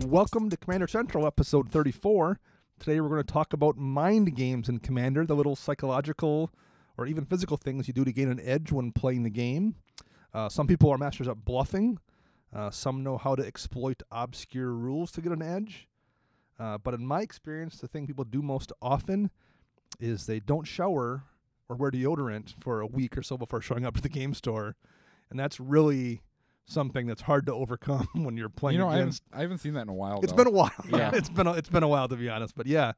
Welcome to Commander Central, episode 34. Today we're going to talk about mind games in Commander, the little psychological or even physical things you do to gain an edge when playing the game. Some people are masters at bluffing. Some know how to exploit obscure rules to get an edge. But in my experience, the thing people do most often is they don't shower or wear deodorant for a week or so before showing up to the game store. And that's really something that's hard to overcome when you're playing against. I haven't seen that in a while. It's been a while. Yeah. it's been a while, to be honest. But yeah,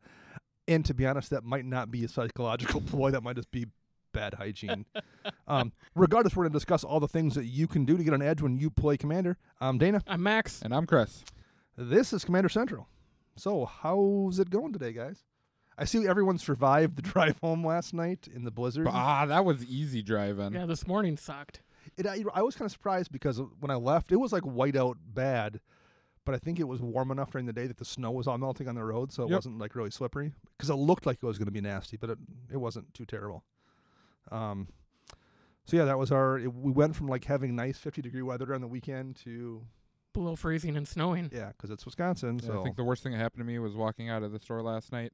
and to be honest, that might not be a psychological ploy. That might just be bad hygiene. Regardless, we're going to discuss all the things that you can do to get an edge when you play Commander. I'm Dana. I'm Max. And I'm Chris. This is Commander Central. So how's it going today, guys? I see everyone survived the drive home last night in the blizzard. That was easy driving. Yeah, this morning sucked. I was kind of surprised because when I left, it was like whiteout bad, but I think it was warm enough during the day that the snow was all melting on the road, so it wasn't like really slippery. Because it looked like it was going to be nasty, but it wasn't too terrible. So yeah, that was we went from like having nice 50-degree weather on the weekend to Below freezing and snowing. yeah, because it's Wisconsin. Yeah, So I think the worst thing that happened to me was walking out of the store last night,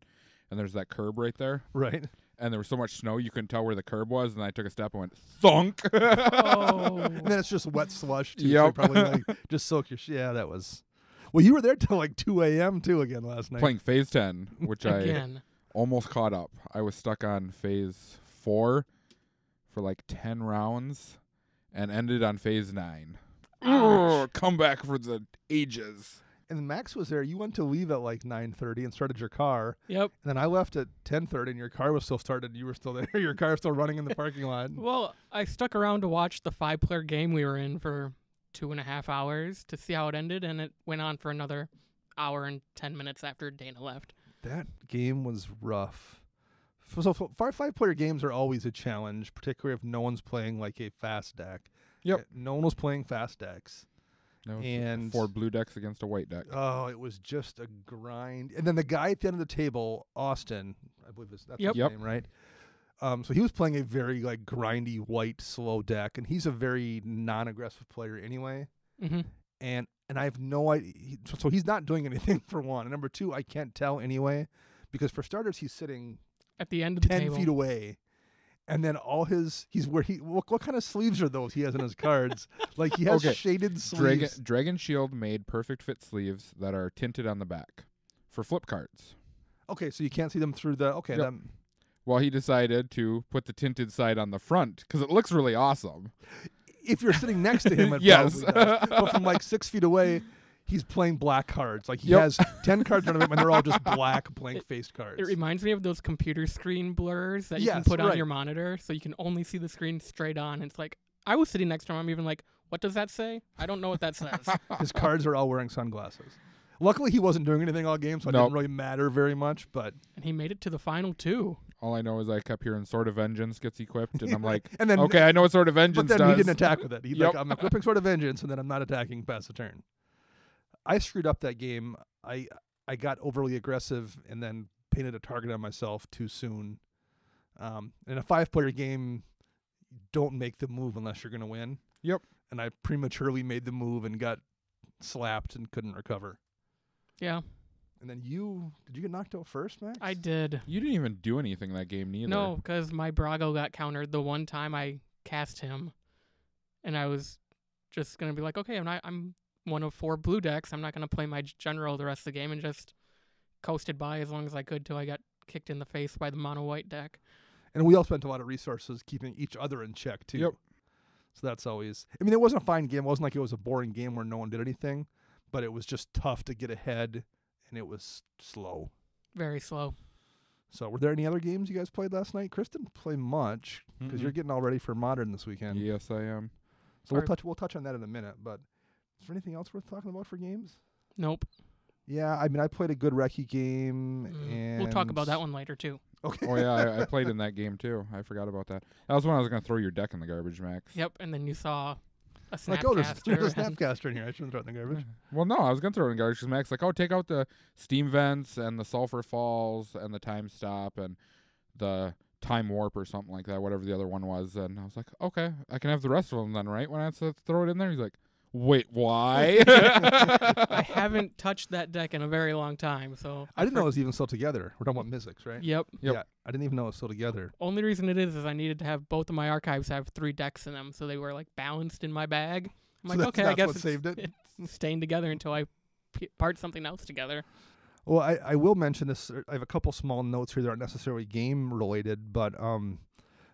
and there's that curb right there, right. and there was so much snow you couldn't tell where the curb was, and I took a step and went thunk. Oh. And then it's just wet slush too. So Yep. you probably like just soak your yeah. That was. Well, you were there till like 2 a.m. too again last night. Playing Phase 10, which I Again. almost caught up. I was stuck on Phase 4 for like 10 rounds and ended on Phase 9. Ouch. Come back for the ages. And Max was there. You went to leave at like 9:30 and started your car. Yep. And then I left at 10:30 and your car was still started. You were still there. Your car was still running in the parking lot. Well, I stuck around to watch the 5-player game we were in for 2.5 hours to see how it ended, and it went on for another hour and 10 minutes after Dana left. That game was rough. So 5-player games are always a challenge, particularly if no one's playing like a fast deck. Yep. No one was playing fast decks. No, And 4 blue decks against a white deck. Oh, it was just a grind. And then the guy at the end of the table, Austin, I believe that's Yep. his name, right? So he was playing a very like grindy white slow deck, and he's a very non-aggressive player anyway. Mm-hmm. And I have no idea. So he's not doing anything for one. And number two, I can't tell anyway, because for starters, he's sitting At the end of the 10 table. feet away. And then what kind of sleeves are those he has in his cards? Like he has Okay. shaded sleeves. Dragon Shield made perfect fit sleeves that are tinted on the back for flip cards. Okay, so you can't see them through the, okay. Yep. Well, he decided to put the tinted side on the front because it looks really awesome. If you're sitting next to him, it Yes. probably does. But from like 6 feet away, he's playing black cards. Like he Yep. has 10 cards in front of him, and they're all just black blank-faced cards. It reminds me of those computer screen blurs that you can Yes, put on right. your monitor so you can only see the screen straight on. It's like, I was sitting next to him. I'm even like, what does that say? I don't know what that says. His cards are all wearing sunglasses. Luckily, he wasn't doing anything all game, so it Nope. didn't really matter very much. But And he made it to the final two. All I know is I kept hearing Sword of Vengeance gets equipped, and I'm like, and then, okay, I know what Sword of but Vengeance then does. he didn't attack with it. He's Yep. like, I'm equipping Sword of Vengeance, and then I'm not attacking past the turn. I screwed up that game. I got overly aggressive and then painted a target on myself too soon. In a 5-player game, don't make the move unless you're going to win. Yep. And I prematurely made the move and got slapped and couldn't recover. Yeah, And then did you get knocked out first, Max? I did. You didn't even do anything that game, neither. No, because my Brago got countered the one time I cast him, and I was just gonna be like, okay, I'm one of 4 blue decks. I'm not gonna play my general the rest of the game, and just coasted by as long as I could till I got kicked in the face by the mono white deck. And we all spent a lot of resources keeping each other in check, too. Yep. So that's always... I mean, it wasn't a fine game. It wasn't like it was a boring game where no one did anything, but it was just tough to get ahead, and it was slow. Very slow. So were there any other games you guys played last night? Chris didn't play much because you're getting all ready for Modern this weekend. Yes, I am. So we'll touch on that in a minute, but is there anything else worth talking about for games? Nope. Yeah, I mean, I played a good Recce game, and... We'll talk about that one later, too. Okay. Oh, yeah, I played in that game, too. I forgot about that. That was when I was going to throw your deck in the garbage, Max. Yep, and then you saw a Like, oh, there's a Snapcaster. Snapcaster in here. I shouldn't throw it in the garbage. Well, no, I was going to throw it in the garbage because Max like, oh, take out the steam vents and the sulfur falls and the time stop and the time warp or something like that, whatever the other one was. And I was like, okay, I can have the rest of them then, right? When I had to throw it in there, he's like, Wait, why? I haven't touched that deck in a very long time, so I didn't know it was even still together. We're talking about Mystics, right? Yep. Yeah, I didn't even know it was still together. Only reason it is I needed to have both of my archives have 3 decks in them, so they were like balanced in my bag. I'm So like, okay, I that's guess what saved it? it's staying together until I part something else together. Well, I will mention this. I have a couple small notes here that aren't necessarily game related, but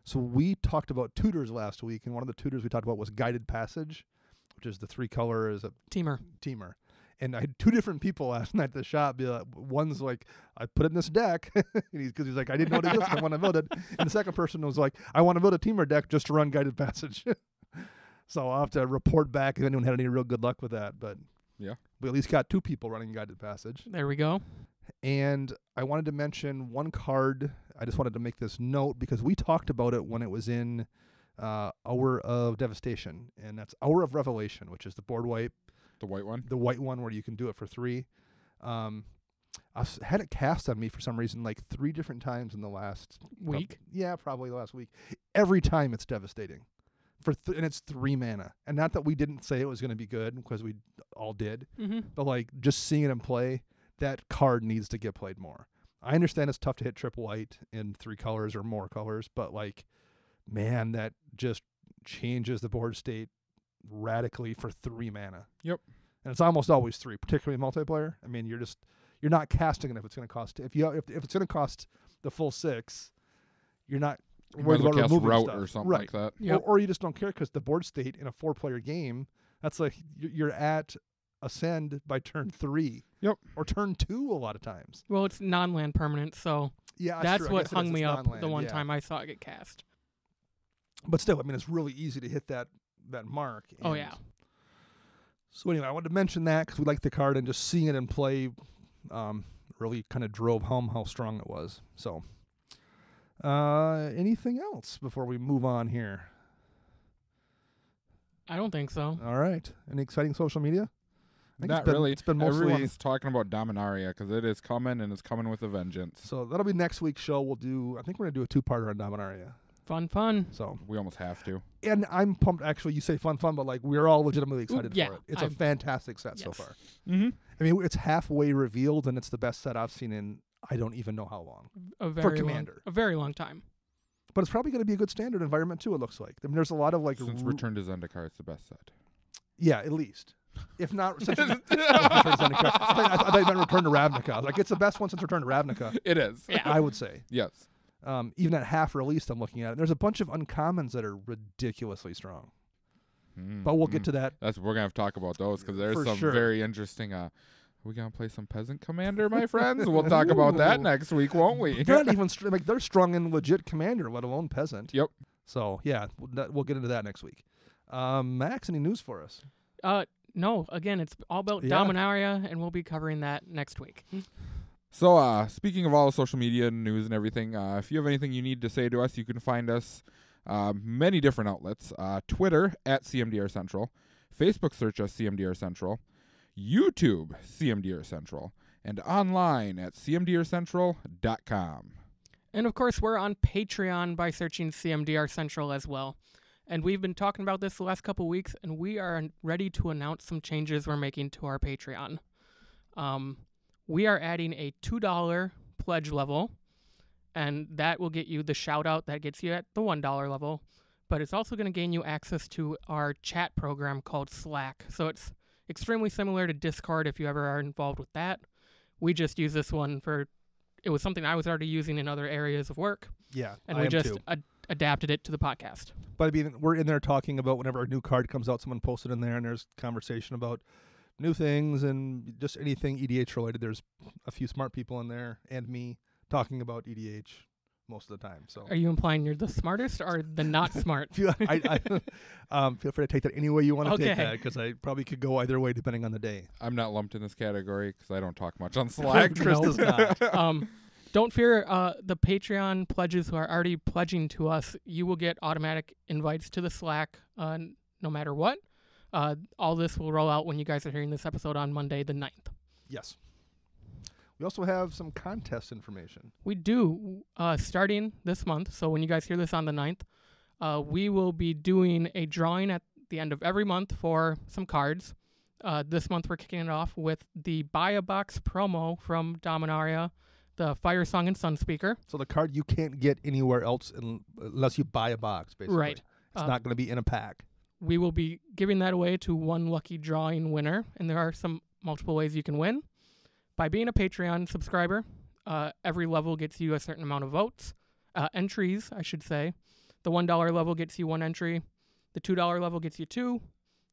so we talked about tutors last week, and one of the tutors we talked about was Guided Passage, which is the 3 color is a Teamer. And I had 2 different people last night at the shop. One's like, I put it in this deck, because he's like, I didn't know what it is, I want to build it. And the second person was like, I want to build a Teamer deck just to run Guided Passage. So I'll have to report back if anyone had any real good luck with that. But Yeah. we at least got 2 people running Guided Passage. There we go. And I wanted to mention one card. I just wanted to make this note because we talked about it when it was in Hour of Devastation. And that's Hour of Revelation, which is the board wipe. The white one? The white one where you can do it for 3. I've had it cast on me for some reason like 3 different times in the last Week. probably the last week. Every time it's devastating. And it's 3 mana. And not that we didn't say it was going to be good, because we all did. Mm-hmm. But like just seeing it in play, that card needs to get played more. I understand it's tough to hit triple white in 3 colors or more colors, but like, man, that just changes the board state radically for 3 mana. Yep. And it's almost always 3, particularly multiplayer. I mean, you're not casting it if it's going to cost. If it's going to cost the full 6, you're not You worried might as well about cast removing route stuff. or something right. like that. Yep. Or you just don't care because the board state in a 4-player game, that's like you're at Ascend by turn 3. Yep. Or turn 2 a lot of times. Well, it's non-land permanent, so Yeah, that's true. I what guess it hung is. me It's up non-land, the one yeah. time I saw it get cast. But still, I mean, it's really easy to hit that mark. Oh, and yeah. So anyway, I wanted to mention that because we like the card, and just seeing it in play really kind of drove home how strong it was. So anything else before we move on here? I don't think so. All right. Any exciting social media? I think Not really. It's been mostly. Everyone's talking about Dominaria because it is coming and it's coming with a vengeance. So that'll be next week's show. I think we're going to do a 2-parter on Dominaria. Fun. So, We almost have to. and I'm pumped. Actually, you say fun, but like we're all legitimately excited yeah, for it. It's a I'm- fantastic set so yes. far. Mm-hmm. I mean, it's halfway revealed, and it's the best set I've seen in I don't even know how long. A very Commander. a very long time. But it's probably going to be a good standard environment too. It looks like. I mean, there's a lot of like. Since Return to Zendikar, it's the best set. Yeah, at least. If not, since Return to Zendikar. I thought you meant Return to Ravnica. I was like, it's the best one since Return to Ravnica. It is. Yeah. I would say. Yes. Even at half released, I'm looking at it. There's a bunch of uncommons that are ridiculously strong. But we'll get to that. We're going to have to talk about those because there's For some sure. very interesting. We going to play some Peasant Commander, my friends? We'll talk about that Ooh. next week, won't we? They're not even they're strong in legit commander, let alone peasant. Yep. So yeah, we'll get into that next week. Max, any news for us? No, again, it's all about Yeah. Dominaria, and we'll be covering that next week. So, speaking of all the social media and news and everything, if you have anything you need to say to us, you can find us many different outlets. Twitter at CMDR Central, Facebook search us CMDR Central, YouTube CMDR Central, and online at cmdrcentral.com. And of course, we're on Patreon by searching CMDR Central as well. And we've been talking about this the last couple weeks, and we are ready to announce some changes we're making to our Patreon. We are adding a $2 pledge level, and that will get you the shout out that gets you at the $1 level. But it's also going to gain you access to our chat program called Slack. So it's extremely similar to Discord if you ever are involved with that. We just use this one it was something I was already using in other areas of work, Yeah, and I we am just too. adapted it to the podcast. But I mean, we're in there talking about whenever a new card comes out, someone posted in there, and there's conversation about new things and just anything EDH related. There's a few smart people in there and me talking about EDH most of the time. So Are you implying you're the smartest or the not smart? feel free to take that any way you want to take Okay. that, because I probably could go either way depending on the day. I'm not lumped in this category because I don't talk much on Slack. Chris does not. Don't fear the Patreon pledges who are already pledging to us. You will get automatic invites to the Slack no matter what. All this will roll out when you guys are hearing this episode on Monday the 9th. Yes. We also have some contest information. We do, starting this month. So when you guys hear this on the 9th, we will be doing a drawing at the end of every month for some cards. This month we're kicking it off with the Buy a Box promo from Dominaria, the Fire Song and Sun Speaker. So the card you can't get anywhere else unless you buy a box, basically. Right. It's not going to be in a pack. We will be giving that away to one lucky drawing winner, and there are some multiple ways you can win. By being a Patreon subscriber, every level gets you a certain amount of votes. Entries, I should say. The $1 level gets you 1 entry. The $2 level gets you 2.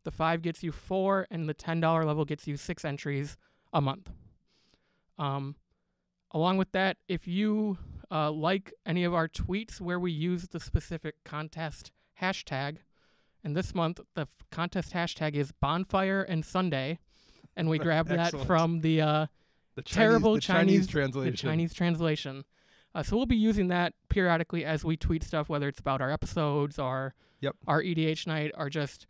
The $5 gets you 4. And the $10 level gets you 6 entries a month. Along with that, if you like any of our tweets where we use the specific contest hashtag, and this month the contest hashtag is Bonfire and Sunday, and we grabbed that from the terrible Chinese translation. The Chinese translation. So we'll be using that periodically as we tweet stuff, whether it's about our episodes or our EDH night, or just,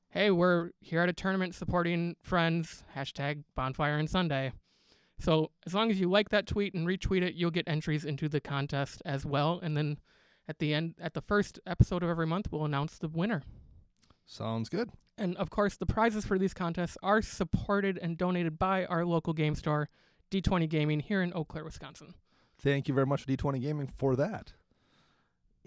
hey, we're here at a tournament supporting friends, hashtag Bonfire and Sunday. So as long as you like that tweet and retweet it, you'll get entries into the contest as well. And then at the end, at the first episode of every month, we'll announce the winner. Sounds good. And of course, the prizes for these contests are supported and donated by our local game store, D20 Gaming, here in Eau Claire, Wisconsin. Thank you very much, D20 Gaming, for that.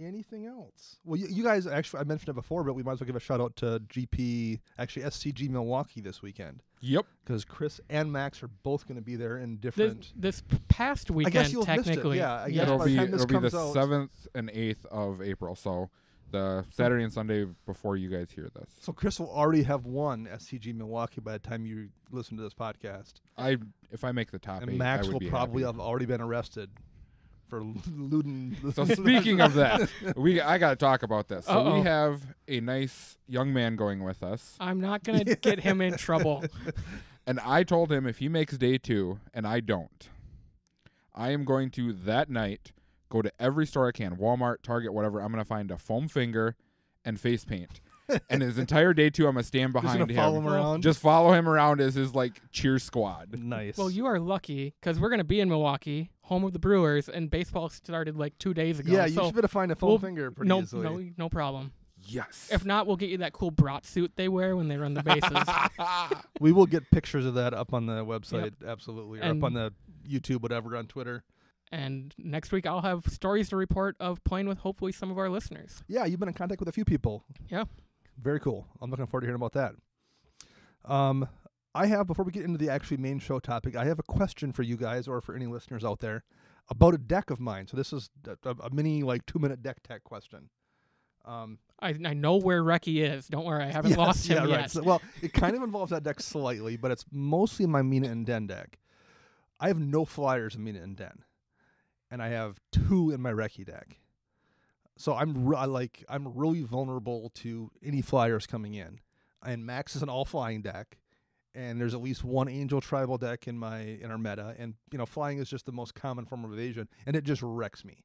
Anything else? Well, you guys, actually, I mentioned it before, but we might as well give a shout out to SCG Milwaukee this weekend. Yep. Because Chris and Max are both going to be there in different... This past weekend, I guess you'll technically. Missed it. Yeah, I guess it'll be the out, 7th and 8th of April, so the Saturday and Sunday before you guys hear this. So Chris will already have won SCG Milwaukee by the time you listen to this podcast. If I make the top 8, Max I would will be probably happy. have already been arrested for looting. So speaking of that, I got to talk about this. So we Uh-oh. have a nice young man going with us. I'm not going to get him in trouble. And I told him if he makes day 2 and I don't, I am going to that night go to every store I can, Walmart, Target, whatever. I'm going to find a foam finger and face paint. And his entire day 2, I'm going to stand behind him. Follow him around? Just follow him around as his cheer squad. Nice. Well, you are lucky because we're going to be in Milwaukee, home of the Brewers, and baseball started 2 days ago. Yeah, you should be able to find a foam finger pretty easily. No problem. Yes. If not, we'll get you that cool brat suit they wear when they run the bases. We will get pictures of that up on the website, absolutely, or up on the YouTube, whatever, on Twitter. And next week I'll have stories to report of playing with hopefully some of our listeners. Yeah, you've been in contact with a few people. Yeah. Very cool. I'm looking forward to hearing about that. I have, before we get into the actually main show topic, I have a question for you guys or for any listeners out there about a deck of mine. So this is a mini 2-minute deck tech question. I know where Reki is. Don't worry, I haven't lost him yet. Right. So, well, it kind of involves that deck slightly, but it's mostly my Mina and Den deck. I have no flyers in Mina and Den, and I have 2 in my Reki deck. So I'm really vulnerable to any flyers coming in. And Max is an all-flying deck, and there's at least 1 Angel Tribal deck in our meta, and flying is just the most common form of evasion, and it just wrecks me.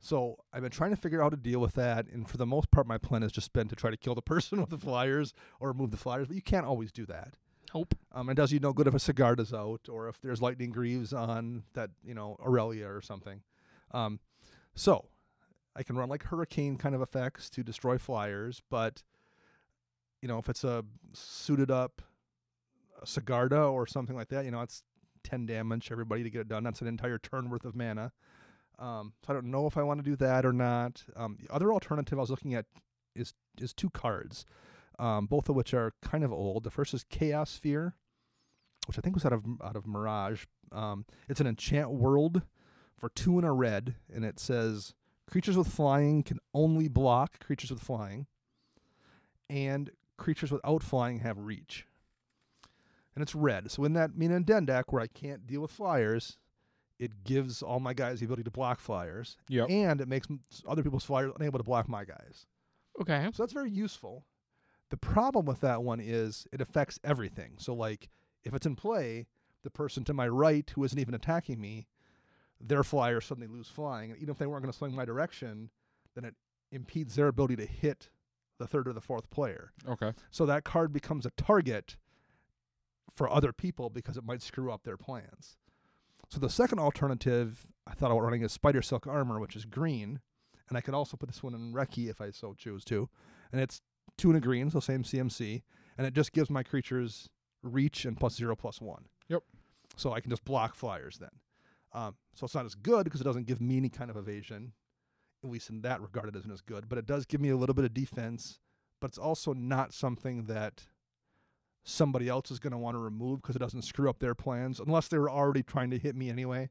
So I've been trying to figure out how to deal with that, and for the most part, my plan has just been to try to kill the person with the flyers or remove the flyers, but you can't always do that. Nope. It does you no good if a Sigarda's out or if there's Lightning Greaves on that, Aurelia or something. So I can run hurricane kind of effects to destroy flyers, but if it's a suited up Sigarda or something like that, it's 10 damage everybody to get it done. That's an entire turn worth of mana. So I don't know if I want to do that or not. The other alternative I was looking at is 2 cards, both of which are kind of old. The first is Chaos Sphere, which I think was out of Mirage. It's an enchant world for 2 and a red, and it says creatures with flying can only block creatures with flying, and creatures without flying have reach. And it's red. So in that Mina and Den deck where I can't deal with flyers, it gives all my guys the ability to block flyers. Yep. And it makes other people's flyers unable to block my guys. Okay. So that's very useful. The problem with that one is it affects everything. So if it's in play, the person to my right who isn't even attacking me, their flyers suddenly lose flying. And even if they weren't going to swing my direction, then it impedes their ability to hit the 3rd or the 4th player. Okay. So that card becomes a target for other people because it might screw up their plans. So the second alternative I thought about running is Spider Silk Armor, which is green, and I could also put this one in Reki if I so choose to, and it's 2 and a green, so same CMC, and it just gives my creatures reach and +0/+1. Yep. So I can just block flyers then. So it's not as good because it doesn't give me any kind of evasion. At least in that regard, it isn't as good. But it does give me a little bit of defense. But it's also not something that somebody else is going to want to remove because it doesn't screw up their plans, unless they were already trying to hit me anyway.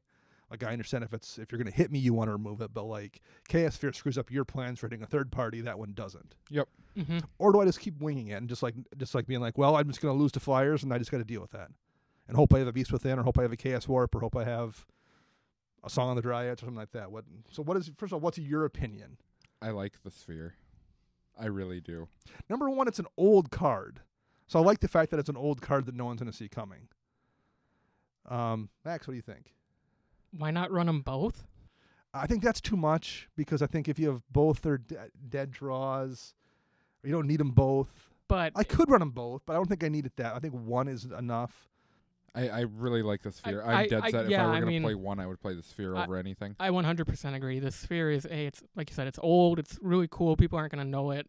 Like, I understand if you're going to hit me, you want to remove it. But, like, Chaos Sphere screws up your plans for hitting a third party. That one doesn't. Yep. Mm-hmm. Or do I just keep winging it and just like being like, well, I'm just going to lose to flyers and I just got to deal with that. And hope I have a Beast Within, or hope I have a Chaos Warp, or hope I have a Song on the Dryads or something like that. First of all, what's your opinion? I like the Sphere. I really do. Number one, it's an old card. So I like the fact that it's an old card that no one's going to see coming. Max, what do you think? Why not run them both? I think that's too much, because I think if you have both, they're dead draws. You don't need them both. But I could run them both, but I don't think I needed that. I think one is enough. I really like the Sphere. I- I'm dead I- set. If yeah, I were I going to mean, play one, I would play the Sphere over anything. I 100% agree. The Sphere is it's like you said, it's old, it's really cool. People aren't going to know it,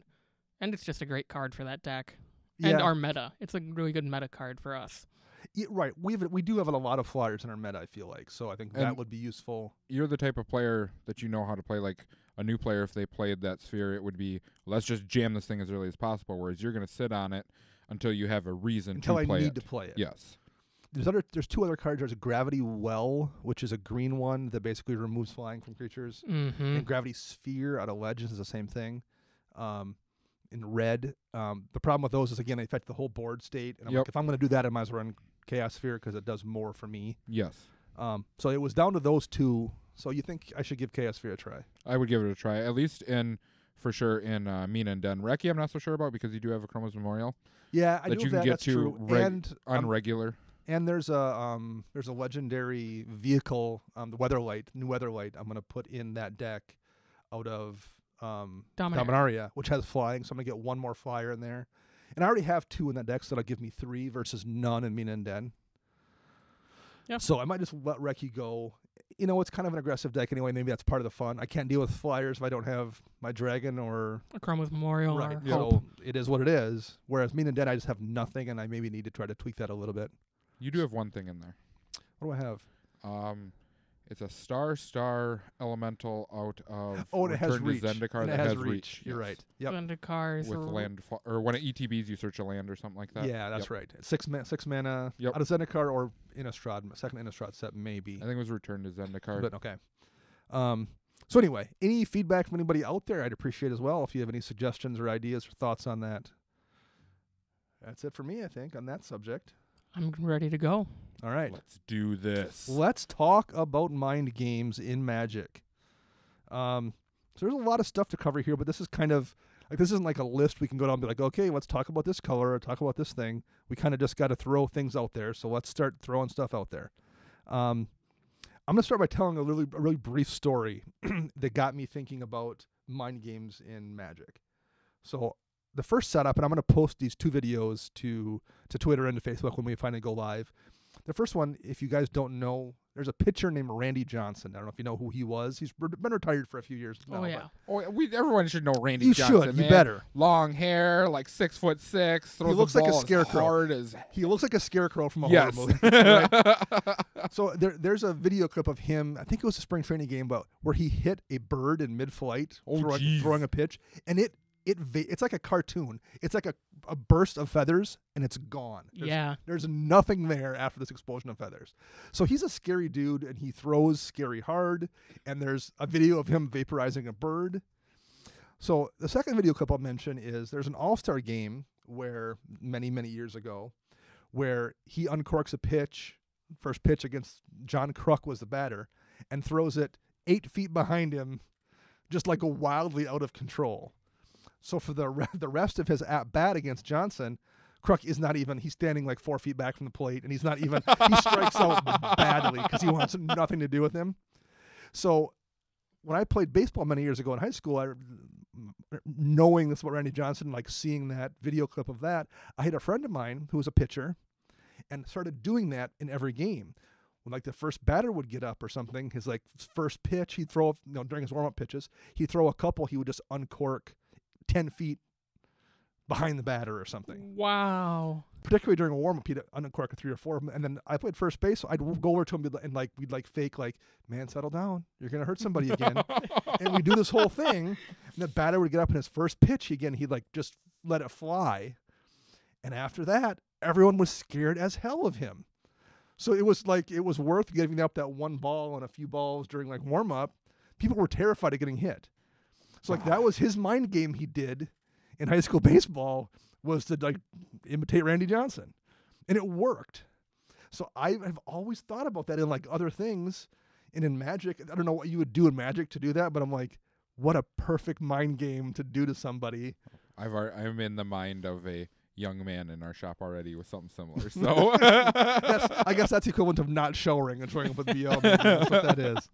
and it's just a great card for that deck. And Yeah. our meta, it's a really good meta card for us. Yeah, right. We do have a lot of flyers in our meta, I feel like. So I think that And- would be useful. You're the type of player that you know how to play. Like a new player, if they played that Sphere, it would be, let's just jam this thing as early as possible, whereas you're going to sit on it until you have a reason Until to I play need it. to play it. Yes. There's 2 other cards. There's a Gravity Well, which is a green one that basically removes flying from creatures. Mm-hmm. And Gravity Sphere out of Legends is the same thing. In red, the problem with those is, again, they affect the whole board state. And I'm Yep. like, if I'm going to do that, I might as well run Chaos Sphere because it does more for me. Yes. So it was down to those 2. So you think I should give Chaos Sphere a try? I would give it a try, at least for sure in Mina and Den. Reki, I'm not so sure about because you do have a Chroma's Memorial Yeah, I that know you can that. get That's to true. And regular. And there's a legendary vehicle, the Weatherlight, new Weatherlight. I'm gonna put in that deck out of Dominaria, which has flying. So I'm gonna get 1 more flyer in there, and I already have 2 in that deck, so that'll give me 3 versus none in Mina and Den. Yeah. So I might just let Reki go. You know, it's kind of an aggressive deck anyway. Maybe that's part of the fun. I can't deal with flyers if I don't have my dragon or A Chroma's Memorial right. or So Hope. it is what it is. Whereas Mina and Den, I just have nothing, and I maybe need to try to tweak that a little bit. You do have one thing in there. What do I have? It's a star elemental out of Oh, and it has Return reach. to Zendikar And that it has has reach. You're yes. right. Yep. Zendikars With land, or when it ETBs, you search a land or something like that. Yeah, that's Yep. right. 6 mana Yep. out of Zendikar or Innistrad, second Innistrad set maybe. I think it was Return to Zendikar. But okay. So anyway, any feedback from anybody out there, I'd appreciate as well. If you have any suggestions or ideas or thoughts on that. That's it for me, I think, on that subject. I'm ready to go. All right. Let's do this. Let's talk about mind games in Magic. So there's a lot of stuff to cover here, but this is kind of like, this isn't like a list we can go down and be like, okay, let's talk about this color or talk about this thing. We kind of just got to throw things out there. So let's start throwing stuff out there. I'm going to start by telling a really brief story that got me thinking about mind games in Magic. So the first setup, and I'm going to post these 2 videos to Twitter and to Facebook when we finally go live. The first one, if you guys don't know, there's a pitcher named Randy Johnson. I don't know if you know who he was. He's been retired for a few years now. Oh, yeah. Oh, everyone should know Randy You Johnson. should. You man. better. Long hair, like 6'6", throws He looks the like a ball scarecrow. as hard as He looks like a scarecrow from a yes. horror movie. Right? So there's a video clip of him, I think it was a spring training game, but where he hit a bird in mid-flight throwing a pitch, and it's like a cartoon. It's like a burst of feathers, and it's gone. There's nothing there after this explosion of feathers. So he's a scary dude, and he throws scary hard, and there's a video of him vaporizing a bird. So the second video clip I'll mention is there's an all-star game where many years ago, where he uncorks a pitch, first pitch against John Kruk was the batter, and throws it 8 feet behind him, just like wildly out of control. So for the rest of his at-bat against Johnson, Kruk is not even, he's standing like 4 feet back from the plate, and he's not even, he strikes out badly because he wants nothing to do with him. So when I played baseball many years ago in high school, knowing this about Randy Johnson, like seeing that video clip of that, I had a friend of mine who was a pitcher and started doing that in every game. When like the first batter would get up or something, his like first pitch, he'd throw, during his warm-up pitches, he'd throw a couple, he would just uncork 10 feet behind the batter or something. Wow. Particularly during a warm-up, he'd uncork a 3 or 4, and then I played first base, so I'd go over to him and we'd fake man, settle down, you're gonna hurt somebody again, and we do this whole thing, and the batter would get up in his first pitch again, he'd just let it fly, and after that, everyone was scared as hell of him. So it was worth giving up that one ball and a few balls during warm-up. People were terrified of getting hit. So that was his mind game he did in high school baseball, was to imitate Randy Johnson, and it worked. So I have always thought about that in other things, and in Magic. I don't know what you would do in Magic to do that, but I'm what a perfect mind game to do to somebody. I'm in the mind of a young man in our shop already with something similar. So I guess that's the equivalent of not showering and showing up with BL. That's what that is.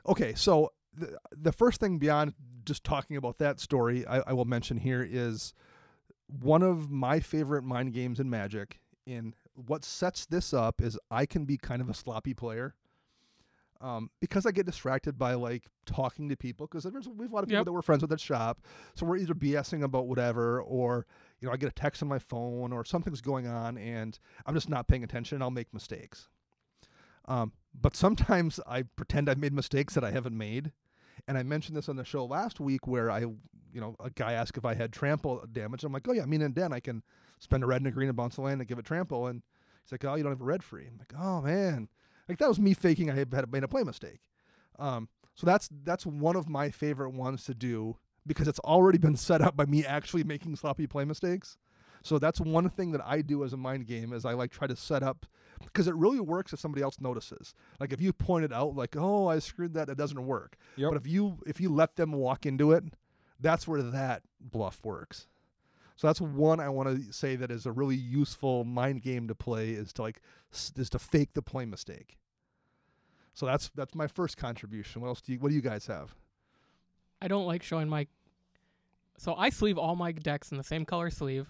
Okay, so the first thing beyond just talking about that story I will mention here is one of my favorite mind games in Magic. And what sets this up is I can be kind of a sloppy player because I get distracted by talking to people, because we have a lot of people that we're friends with at shop. So we're either BSing about whatever, or I get a text on my phone or something's going on and I'm just not paying attention and I'll make mistakes. But sometimes I pretend I've made mistakes that I haven't made. And I mentioned this on the show last week where a guy asked if I had trample damage. I'm like, oh yeah, and then I can spend a red and a green and bounce the land and give it trample. And he's like, oh, you don't have a red free. I'm like, oh man. That was me faking I had made a play mistake. So that's one of my favorite ones to do because it's already been set up by me actually making sloppy play mistakes. So that's one thing that I do as a mind game is I try to set up, because it really works if somebody else notices. If you point it out, oh, I screwed that, it doesn't work. Yep. But if you let them walk into it, that's where that bluff works. So that's one I want to say that is a really useful mind game to play, is to fake the play mistake. So that's my first contribution. What do you guys have? I don't like showing so I sleeve all my decks in the same color sleeve.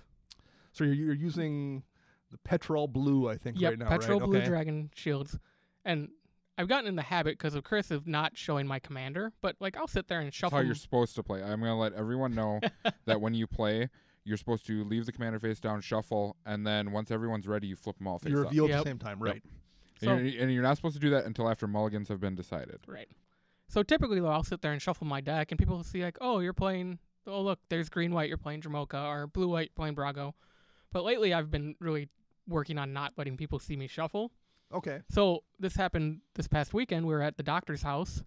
So you're using the petrol blue, I think, yep, right now, petrol right? blue Okay. Dragon shields. And I've gotten in the habit because of Chris of not showing my commander, but I'll sit there and shuffle. That's how you're supposed to play. I'm going to let everyone know that when you play, you're supposed to leave the commander face down, shuffle, and then once everyone's ready, you flip them all face You up. reveal at the same time, right? Yep. And you're not supposed to do that until after mulligans have been decided. Right. So typically, though, I'll sit there and shuffle my deck, and people will see oh, you're playing. Oh, look, there's green-white. You're playing Dramoka, or blue-white. You're playing Brago. But lately, I've been really working on not letting people see me shuffle. Okay. So this happened this past weekend. We were at the doctor's house,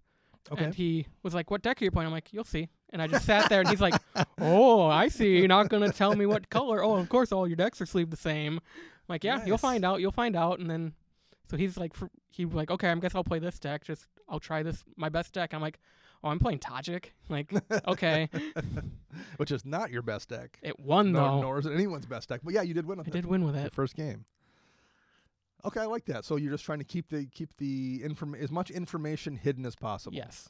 and he was like, "What deck are you playing?" I'm like, "You'll see." And I just sat there, and he's like, "Oh, I see. You're not gonna tell me what color. Oh, of course, all your decks are sleeved the same." I'm like, "Yeah, nice. You'll find out. You'll find out." And then, so he's like, "Okay, I guess I'll play this deck. I'll try my best deck." I'm like, "Oh, I'm playing Tajik." Okay. Which is not your best deck. It won, though. Nor is it anyone's best deck. But yeah, you did win with it. I did win with it. The first game. Okay, I like that. So you're just trying to keep as much information hidden as possible. Yes.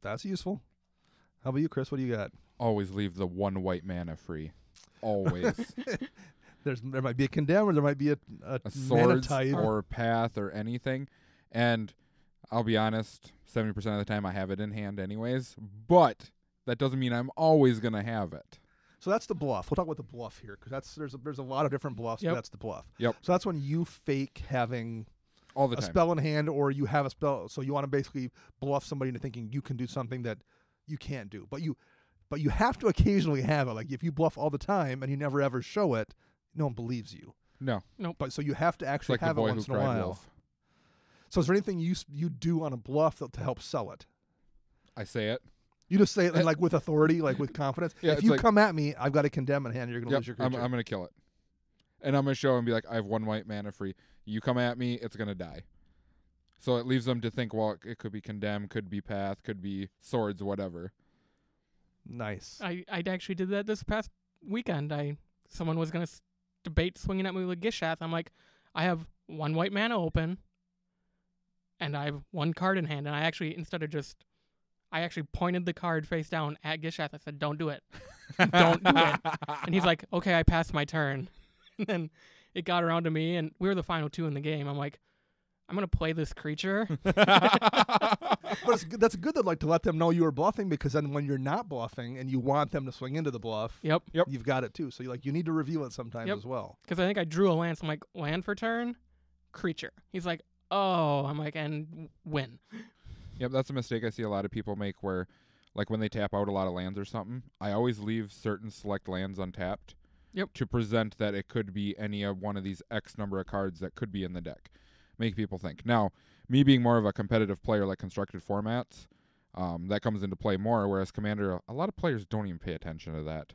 That's useful. How about you, Chris? What do you got? Always leave the one white mana free. Always. There might be a condemn, or there might be a swords type or path or anything. And I'll be honest, 70% of the time I have it in hand anyways. But that doesn't mean I'm always going to have it. So that's the bluff. We'll talk about the bluff here, because there's a lot of different bluffs. Yep. But that's the bluff. Yep. So that's when you fake having all the a time. spell in hand, or you have a spell. So you want to basically bluff somebody into thinking you can do something that you can't do. But you have to occasionally have it. If you bluff all the time and you never ever show it, no one believes you. No. Nope. But so you have to actually have it once in a while. Wolf. So is there anything you do on a bluff to help sell it? I say it. You just say it with authority, with confidence. Yeah, if you come at me, I've got a condemn in hand. You're going to lose your creature. I'm going to kill it. And I'm going to show and be like, I have one white mana free. You come at me, it's going to die. So it leaves them to think, well, it could be condemn, could be path, could be swords, whatever. Nice. I actually did that this past weekend. Someone was going to debate swinging at me with Gishath. I'm like, I have one white mana open, and I have one card in hand. And I actually, I actually pointed the card face down at Gishath. I said, "Don't do it. Don't do it." And he's like, "Okay, I passed my turn." And then it got around to me, and we were the final two in the game. I'm like, I'm going to play this creature. But that's good to let them know you were bluffing, because then when you're not bluffing and you want them to swing into the bluff, Yep. you've got it too. So you need to review it sometimes as well. Because I think I drew a land, so I'm like, land for turn, creature. He's like, oh. I'm like, and win. Yep, that's a mistake I see a lot of people make where, like when they tap out a lot of lands or something, I always leave certain select lands untapped to present that it could be any of one of these X number of cards that could be in the deck. Make people think. Now, me being more of a competitive player like constructed formats, that comes into play more, whereas Commander, a lot of players don't even pay attention to that.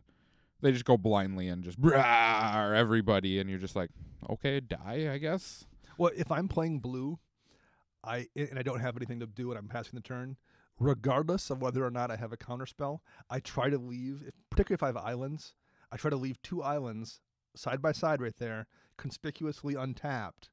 They just go blindly and just brah everybody, and you're just like, okay, die, I guess. Well, if I'm playing blue, I don't have anything to do and I'm passing the turn, regardless of whether or not I have a counterspell, I try to leave, particularly if I have islands, I try to leave 2 islands side by side right there, conspicuously untapped.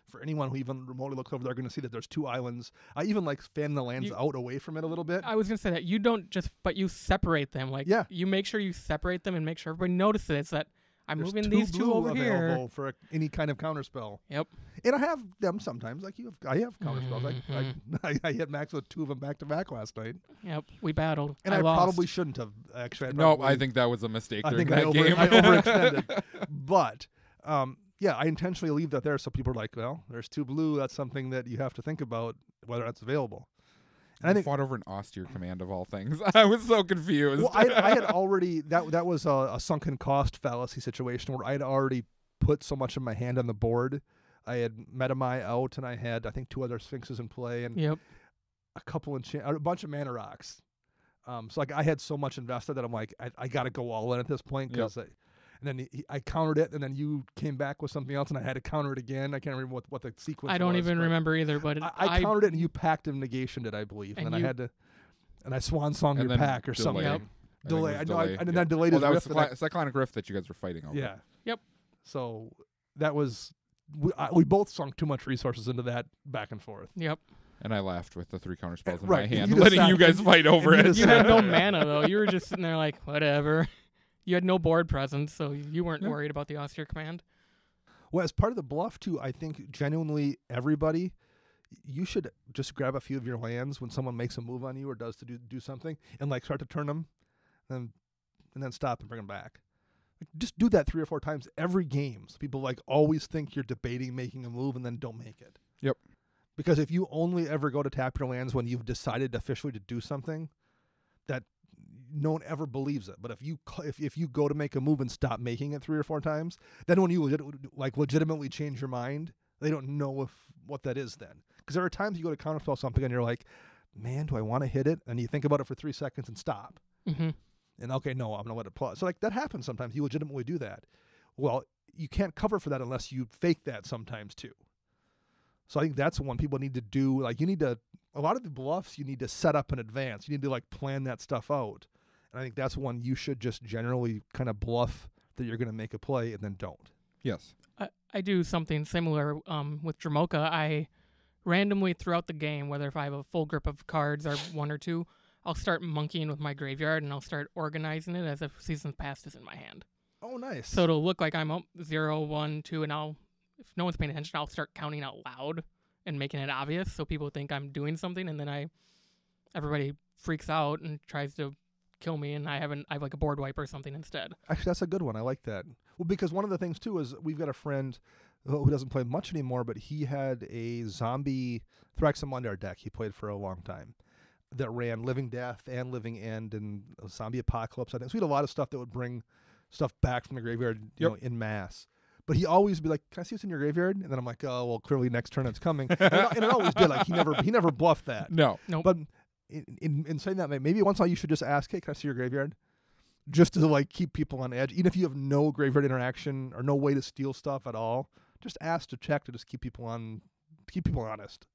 For anyone who even remotely looks over, they're going to see that there's 2 islands. I even fan the lands out away from it a little bit. I was going to say that you don't but you separate them. You make sure you separate them and make sure everybody notices that I'm there's moving these 2 over here. For any kind of counterspell. Yep. And I have them sometimes. I have counterspells. I hit Max with 2 of them back to back last night. Yep. We battled. And I lost. probably shouldn't have actually. I think that was a mistake during that game. I overextended. But I intentionally leave that there so people are like, well, there's 2 blue. That's something that you have to think about whether that's available. And I think fought over an austere command of all things. I was so confused. Well, I had already that was a sunken cost fallacy situation where I had already put so much of my hand on the board. I had Metamai out, and I had, I think, 2 other Sphinxes in play, and a bunch of mana rocks. So I had so much invested that I'm like, I got to go all in at this point, because. And then I countered it, and then you came back with something else, and I had to counter it again. I can't remember what the sequence was. I don't even remember either, but I countered it, and you packed and negationed it, I believe. And then I had to, and I swan song your pack or something. Yep. Delay. I know. And then I delayed his that rift. was Cyclonic Rift that you guys were fighting over. Yeah. Yep. So that was, we both sunk too much resources into that back and forth. Yep. And I laughed with the 3 counterspells in right. my hand, letting you guys fight over it. You had no mana, though. You were just sitting there like, whatever. You had no board presence, so you weren't worried about the austere command. Well, as part of the bluff, too, I think genuinely everybody, you should just grab a few of your lands when someone makes a move on you or does to do something, and start to turn them, and then stop and bring them back. Just do that 3 or 4 times every game. So people always think you're debating making a move and then don't make it. Yep. Because if you only ever go to tap your lands when you've decided officially to do something, that no one ever believes it. But if you go to make a move and stop making it 3 or 4 times, then when you legitimately change your mind, they don't know what that is then. Because there are times you go to counterspell something and you're like, man, do I want to hit it? And you think about it for 3 seconds and stop. Mm-hmm. And okay, no, I'm gonna let it play. So that happens sometimes. You legitimately do that. Well, you can't cover for that unless you fake that sometimes too. So I think that's one people need to do. You need to, a lot of the bluffs you need to set up in advance. You need to plan that stuff out. And I think that's one you should just generally kind of bluff that you're going to make a play and then don't. Yes. I do something similar with Dramoka. I randomly throughout the game, whether if I have a full grip of cards or 1 or 2, I'll start monkeying with my graveyard and I'll start organizing it as if Season's Past is in my hand. Oh, nice. So it'll look like I'm up 0, 1, 2, and if no one's paying attention, I'll start counting out loud and making it obvious so people think I'm doing something, and then everybody freaks out and tries to kill me, and I have a board wipe or something instead. Actually, that's a good one. I like that. Well, because one of the things too is we've got a friend who doesn't play much anymore, but he had a zombie Thraxamundar deck he played for a long time that ran Living Death and Living End and Zombie Apocalypse. I think so. We had a lot of stuff that would bring stuff back from the graveyard, you know, in mass. But he always be like, "Can I see what's in your graveyard?" And then I'm like, "Oh, well, clearly next turn it's coming." And it always did. He never bluffed that. No. But in saying that, maybe once in a while you should just ask, "Hey, can I see your graveyard?" Just to keep people on edge. Even if you have no graveyard interaction or no way to steal stuff at all, just ask to check to just keep people honest.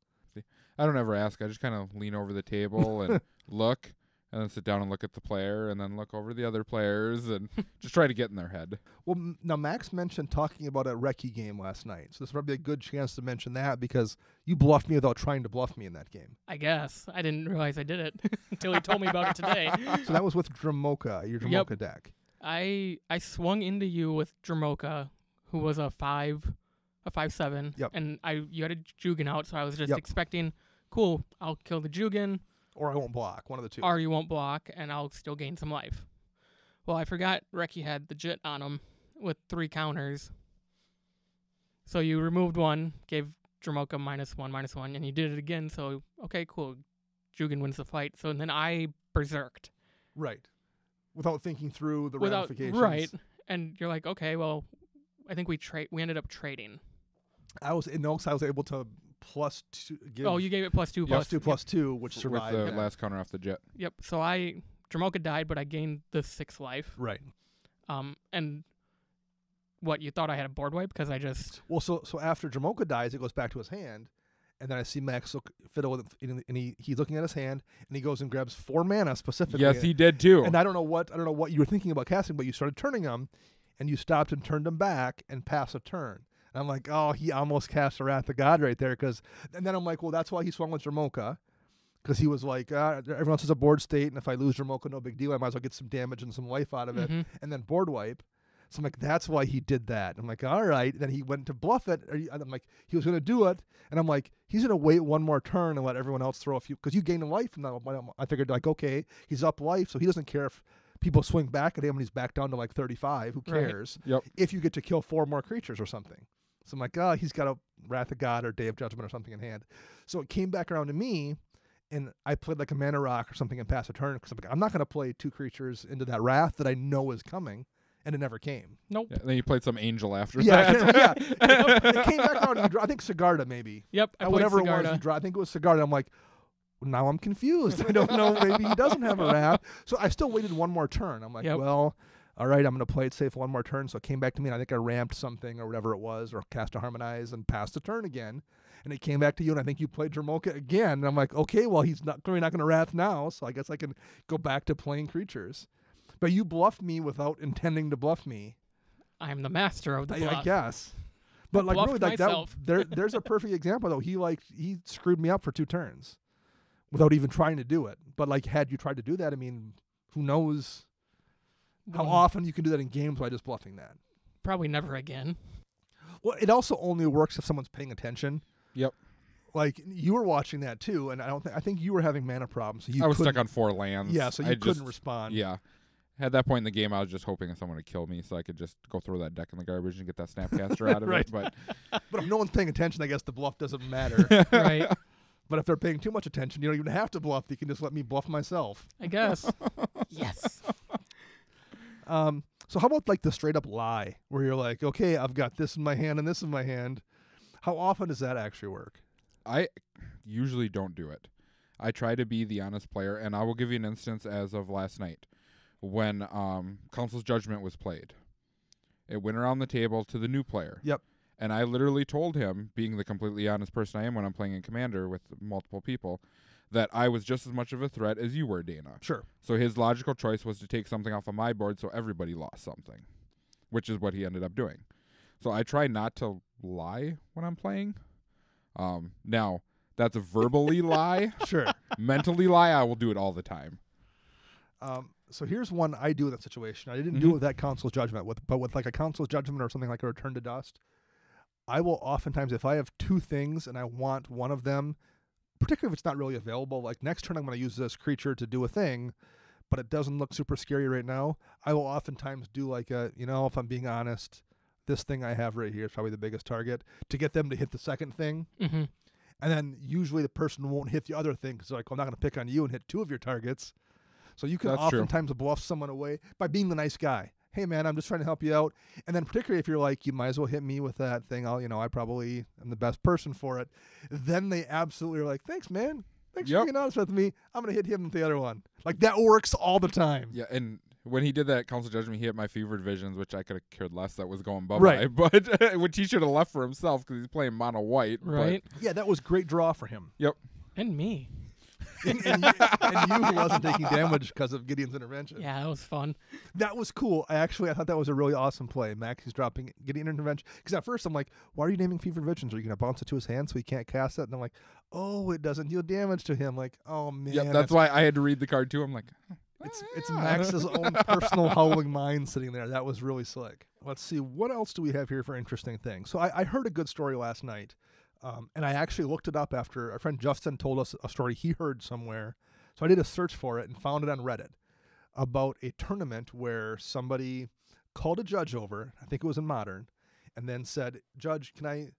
I don't ever ask. I just kind of lean over the table and look, and then sit down and look at the player, and then look over the other players, and just try to get in their head. Well, now Max mentioned talking about a Recce game last night, so this would be a good chance to mention that because you bluffed me without trying to bluff me in that game. I guess. I didn't realize I did it until he told me about it today. So that was with Dramoka, your Dramoka deck. I swung into you with Dramoka, who was a 5 a 5/7. Yep. And you had a Jugan out, so I was just Yep. expecting, cool, I'll kill the Jugan, Or I won't block, one of the two. or you won't block, and I'll still gain some life. Well, I forgot Reki had the Jit on him with 3 counters. So you removed one, gave Dramoka -1/-1, and you did it again, so, okay, cool. Jugan wins the fight. So then I berserked. Right. Without thinking through the Without, ramifications. right. And you're like, okay, well, I think we ended up trading. I was able to +2 give Oh, you gave it +2. +2/+2, which With survived. the that. last counter off the jet. Yep. So Dramoka died, but I gained the 6 life. Right. And what, you thought I had a board wipe because I just... Well, so after Jamoka dies, it goes back to his hand, and then I see Max fiddle with it, and he's looking at his hand, and he goes and grabs 4 mana specifically. Yes, he did too. And I don't know what you were thinking about casting, but you started turning them, and you stopped and turned them back and passed a turn. And I'm like, oh, he almost cast a Wrath of God right there, and then I'm like, well, that's why he swung with Jamoka, because he was like, everyone else has a board state, and if I lose Jamoka, no big deal. I might as well get some damage and some life out of it, and then board wipe. So I'm like, that's why he did that. I'm like, all right. Then he went to bluff it. I'm like, he was going to do it. And I'm like, he's going to wait one more turn and let everyone else throw a few. Because you gain a life. And I figured, like, okay, he's up life. So he doesn't care if people swing back at him and he's back down to like 35. Who cares? Yep. If you get to kill 4 more creatures or something. So I'm like, he's got a Wrath of God or Day of Judgment or something in hand. So it came back around to me. And I played like a mana rock or something and passed a turn. Because I'm not going to play 2 creatures into that Wrath that I know is coming. And it never came. Nope. Yeah, then you played some angel after Yeah, that. It came back around. I think Sigarda maybe. Yep. I played Whatever it Sigarda. was, I think it was Sigarda. I'm like, now I'm confused. I don't know. Maybe he doesn't have a Wrath. So I still waited one more turn. I'm like, Yep. well, all right, I'm going to play it safe one more turn. So it came back to me, and I think I ramped something or whatever it was, or cast a Harmonize and passed a turn again. And it came back to you, and I think you played Dramoka again. And I'm like, okay, well, he's clearly not going to Wrath now, so I guess I can go back to playing creatures. But you bluffed me without intending to bluff me. I'm the master of the bluff. I guess. But like bluffed really, like myself. there's a perfect example though. He screwed me up for 2 turns without even trying to do it. But like, had you tried to do that, I mean, who knows how often you can do that in games by just bluffing that. Probably never again. Well, it also only works if someone's paying attention. Yep. Like you were watching that too, and I think you were having mana problems. So I was stuck on 4 lands. Yeah, so you couldn't respond. Yeah. At that point in the game, I was just hoping someone would kill me so I could just go throw that deck in the garbage and get that Snapcaster out of Right. it. But if no one's paying attention, I guess the bluff doesn't matter. Right. But if they're paying too much attention, you don't even have to bluff. You can just let me bluff myself. I guess. Yes. So how about like the straight up lie where you're like, okay, I've got this in my hand and this in my hand. How often does that actually work? I usually don't do it. I try to be the honest player, and I will give you an instance as of last night when Council's Judgment was played. It went around the table to the new player. Yep. And I literally told him, being the completely honest person I am when I'm playing in Commander with multiple people, that I was just as much of a threat as you were, Dana. Sure. So his logical choice was to take something off of my board so everybody lost something, which is what he ended up doing. So I try not to lie when I'm playing. Now, that's a verbally lie. Sure. Mentally lie, I will do it all the time. So here's one I do in that situation. I didn't do it with that Council's Judgment, but with like a Council's Judgment or something like a Return to Dust, I will oftentimes, if I have 2 things and I want one of them, particularly if it's not really available, like next turn I'm going to use this creature to do a thing, but it doesn't look super scary right now, I will oftentimes do like if I'm being honest, this thing I have right here is probably the biggest target, to get them to hit the second thing. Mm-hmm. And then usually the person won't hit the other thing because they're like, well, I'm not going to pick on you and hit 2 of your targets. So you can That's true. oftentimes bluff someone away by being the nice guy. Hey, man, I'm just trying to help you out. And then particularly if you're like, you might as well hit me with that thing. I probably am the best person for it. Then they absolutely are like, thanks, man. Thanks for being honest with me. I'm going to hit him with the other one. Like, that works all the time. Yeah, and when he did that Council Judgment, he hit my Fevered Visions, which I could have cared less that was going bye-bye. Right. But which he should have left for himself because he's playing mono white. Right. Yeah, that was great draw for him. Yep. And me. and you who wasn't taking damage because of Gideon's intervention. Yeah, that was fun. That was cool. I thought that was a really awesome play. Max is dropping Gideon intervention. Because at first I'm like, why are you naming Fevered Visions? Are you going to bounce it to his hand so he can't cast it? And I'm like, oh, it doesn't deal damage to him. Like, oh, man. Yep, that's why I had to read the card too. I'm like, It's Yeah. Max's own personal howling mind sitting there. That was really slick. Let's see, what else do we have here for interesting things? So I heard a good story last night, and I actually looked it up after our friend Justin told us a story he heard somewhere. So I did a search for it and found it on Reddit about a tournament where somebody called a judge over, I think it was in Modern, and then said, "Judge, can I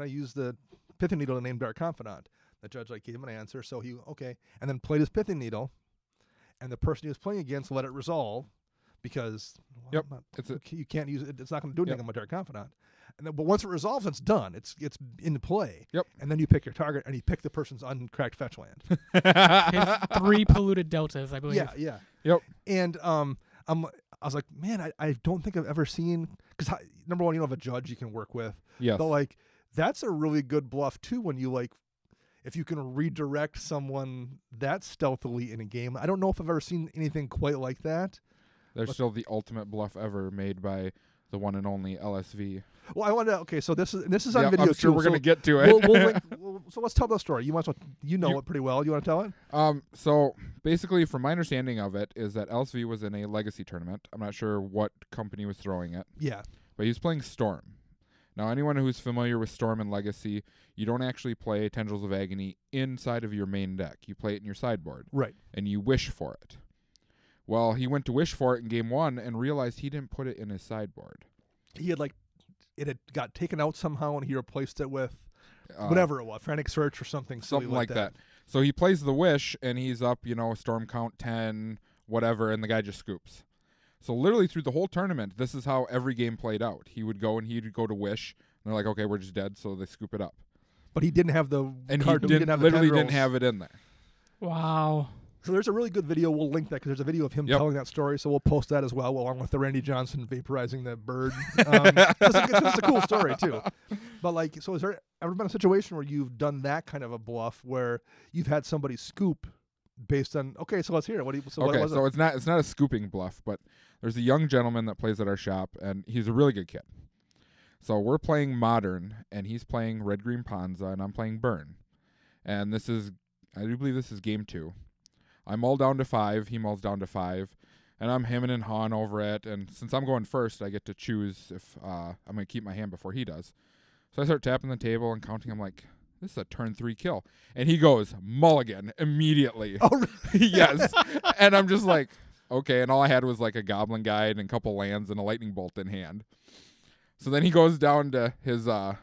use the pithing needle to name Dark Confidant?" The judge gave him an answer, so he okay, and then played his pithing needle, and the person he was playing against let it resolve because Yep, you can't use it. It's not going to do anything on my Dark Confidant. And then, but once it resolves, it's done. It's in play. Yep. And then you pick your target, and you pick the person's uncracked fetch land. His 3 polluted deltas, I believe. Yeah. Yep. And I was like, man, I don't think I've ever seen, because number one, you don't have a judge you can work with. Yes. But like, that's a really good bluff too when you like, if you can redirect someone that stealthily in a game. I don't know if I've ever seen anything quite like that. There's still the ultimate bluff ever made by the one and only LSV. Well, I wanted to, okay, so this is on video I'm sure too. we're so going to get to it. so let's tell the story. You know it pretty well. You want to tell it? So basically, from my understanding of it, is that LSV was in a legacy tournament. I'm not sure what company was throwing it. Yeah. But he was playing Storm. Now, anyone who's familiar with Storm and Legacy, you don't actually play Tendrils of Agony inside of your main deck. You play it in your sideboard. Right. And you wish for it. Well, he went to wish for it in game 1 and realized he didn't put it in his sideboard. He had it had got taken out somehow and he replaced it with whatever it was, Frantic Search or something silly like that. So he plays the wish and he's up, Storm count 10, whatever, and the guy just scoops. So literally through the whole tournament, this is how every game played out. He would go and he'd go to wish, and they're like, okay, we're just dead, so they scoop it up. But he didn't have the And card. he Didn't have the literally tendrils. didn't have it in there. Wow. So there's a really good video. We'll link that because there's a video of him Yep. telling that story. So we'll post that as well, along with the Randy Johnson vaporizing the bird. It's a cool story too. But like, so has there ever been a situation where you've done that kind of a bluff where you've had somebody scoop based on? Okay, so let's hear it. What was it? It's not a scooping bluff, but there's a young gentleman that plays at our shop, and he's a really good kid. So we're playing Modern, and he's playing Red Green Ponza, and I'm playing Burn. And I do believe this is game 2. I'm all down to 5. He mulls down to 5. And I'm hemming and hawing over it. And since I'm going first, I get to choose if I'm going to keep my hand before he does. So I start tapping the table and counting. I'm like, this is a turn 3 kill. And he goes, mulligan, immediately. Oh, really? Yes. And I'm just like, okay. And all I had was like a Goblin Guide and a couple lands and a Lightning Bolt in hand. So then he goes down to his 5.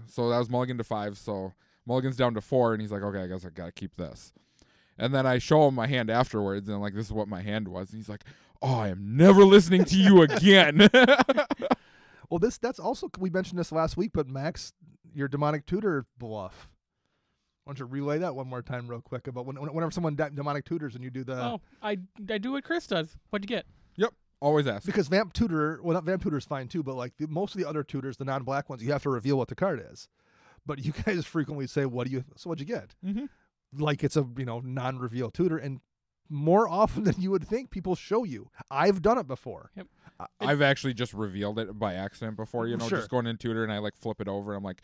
So that was mulligan to 5. So mulligan's down to 4. And he's like, okay, I guess I got to keep this. And then I show him my hand afterwards, and I'm like, this is what my hand was. And he's like, oh, I am never listening to you again. Well, that's also, we mentioned this last week, but Max, your demonic tutor bluff. Why don't you relay that one more time real quick about whenever someone demonic tutors and you do the... Oh, I do what Chris does. What'd you get? Yep, always ask. Because Vamp Tutor, well, not Vamp Tutor is fine too, but like most of the other tutors, the non-black ones, you have to reveal what the card is. But you guys frequently say, what'd you get? Mm-hmm. Like it's a non-reveal tutor, and more often than you would think, people show you. I've done it before. Yep. I've actually just revealed it by accident before, Sure. just going in tutor and I like flip it over and I'm like,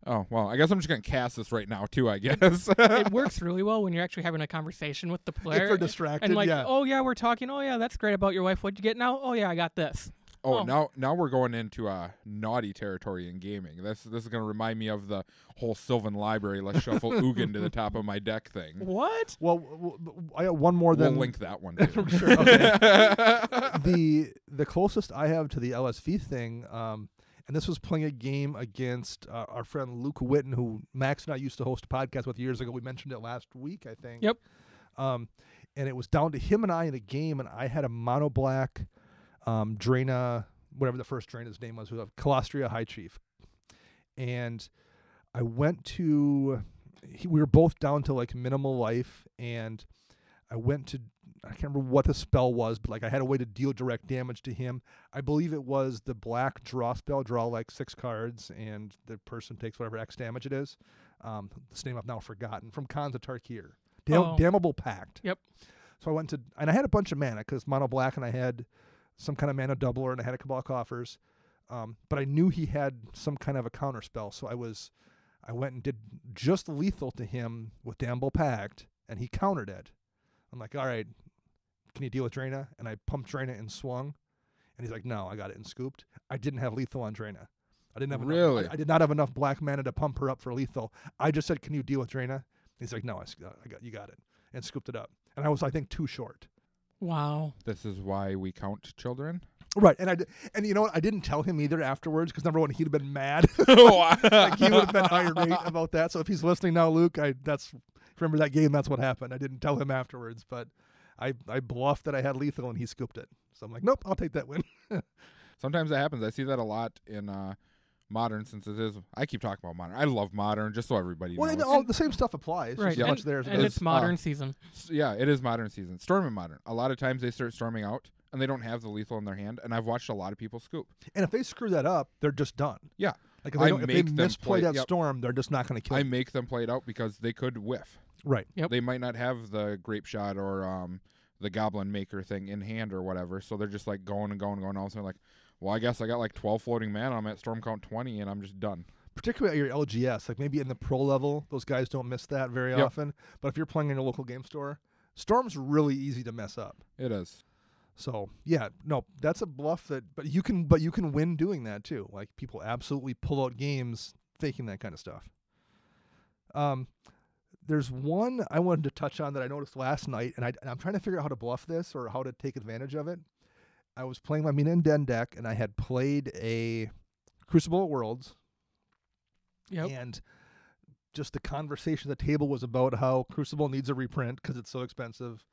oh, well, I guess I'm just going to cast this right now too, I guess. It works really well when you're actually having a conversation with the player. If they're distracted, and like, yeah. oh yeah, we're talking. Oh yeah, that's great about your wife. What'd you get now? Oh yeah, I got this. Oh, now we're going into naughty territory in gaming. This is going to remind me of the whole Sylvan Library, let's shuffle Ugin to the top of my deck thing. What? Well, I got one more than... We'll link that one too. Sure, okay. The closest I have to the LSV thing, and this was playing a game against our friend Luke Witten, who Max and I used to host a podcast with years ago. We mentioned it last week, I think. Yep. And it was down to him and I in a game, and I had a mono black Draina, whatever the first Draina's name was, Colostria High Chief. And I went to, we were both down to like minimal life, and I went to, I can't remember what the spell was, but like I had a way to deal direct damage to him. I believe it was the black draw spell, draw like 6 cards, and the person takes whatever X damage it is. This name I've now forgotten, from Khans of Tarkir. Damnable Pact. Yep. So I went to, and I had a bunch of mana, because mono black, and I had some kind of mana doubler, and I had a Cabal Coffers. But I knew he had some kind of a counter spell, so I went and did just lethal to him with Damnable Pact, and he countered it. I'm like, all right, can you deal with Draina? And I pumped Draina and swung. And he's like, no, I got it and scooped. I didn't have lethal on Draina. I didn't have Really? I did not have enough black mana to pump her up for lethal. I just said, can you deal with Draina? He's like, no, you got it, and scooped it up. And I was, I think, too short. Wow. This is why we count children. Right, and you know what? I didn't tell him either afterwards because number one, he'd have been mad. Like he would have been irate about that. So if he's listening now, Luke, remember that game. That's what happened. I didn't tell him afterwards, but I bluffed that I had lethal and he scooped it. So I'm like, nope, I'll take that win. Sometimes that happens. I see that a lot in Modern, since it is. I keep talking about Modern. I love Modern, just so everybody knows. Well, all the same stuff applies. Right, Just much there. and it's Modern season. Yeah, it is Modern season. Storm and Modern. A lot of times they start storming out, and they don't have the lethal in their hand, and I've watched a lot of people scoop. And if they screw that up, they're just done. Yeah. Like if they misplay that storm, they're just not going to kill I you. make them play it out because they could whiff. Right. Yep. They might not have the grape shot or the goblin maker thing in hand or whatever, so they're just like going and going and going. All of a sudden, like, well, I guess I got like 12 floating mana. I'm at storm count 20, and I'm just done. Particularly at your LGS, like maybe in the pro level, those guys don't miss that very often. But if you're playing in a local game store, storm's really easy to mess up. It is. So yeah, no, that's a bluff but you can win doing that too. Like people absolutely pull out games faking that kind of stuff. There's one I wanted to touch on that I noticed last night, and I'm trying to figure out how to bluff this or how to take advantage of it. I was playing my Mina and Den deck, and I had played a Crucible at Worlds. Yep. And just the conversation at the table was about how Crucible needs a reprint because it's so expensive.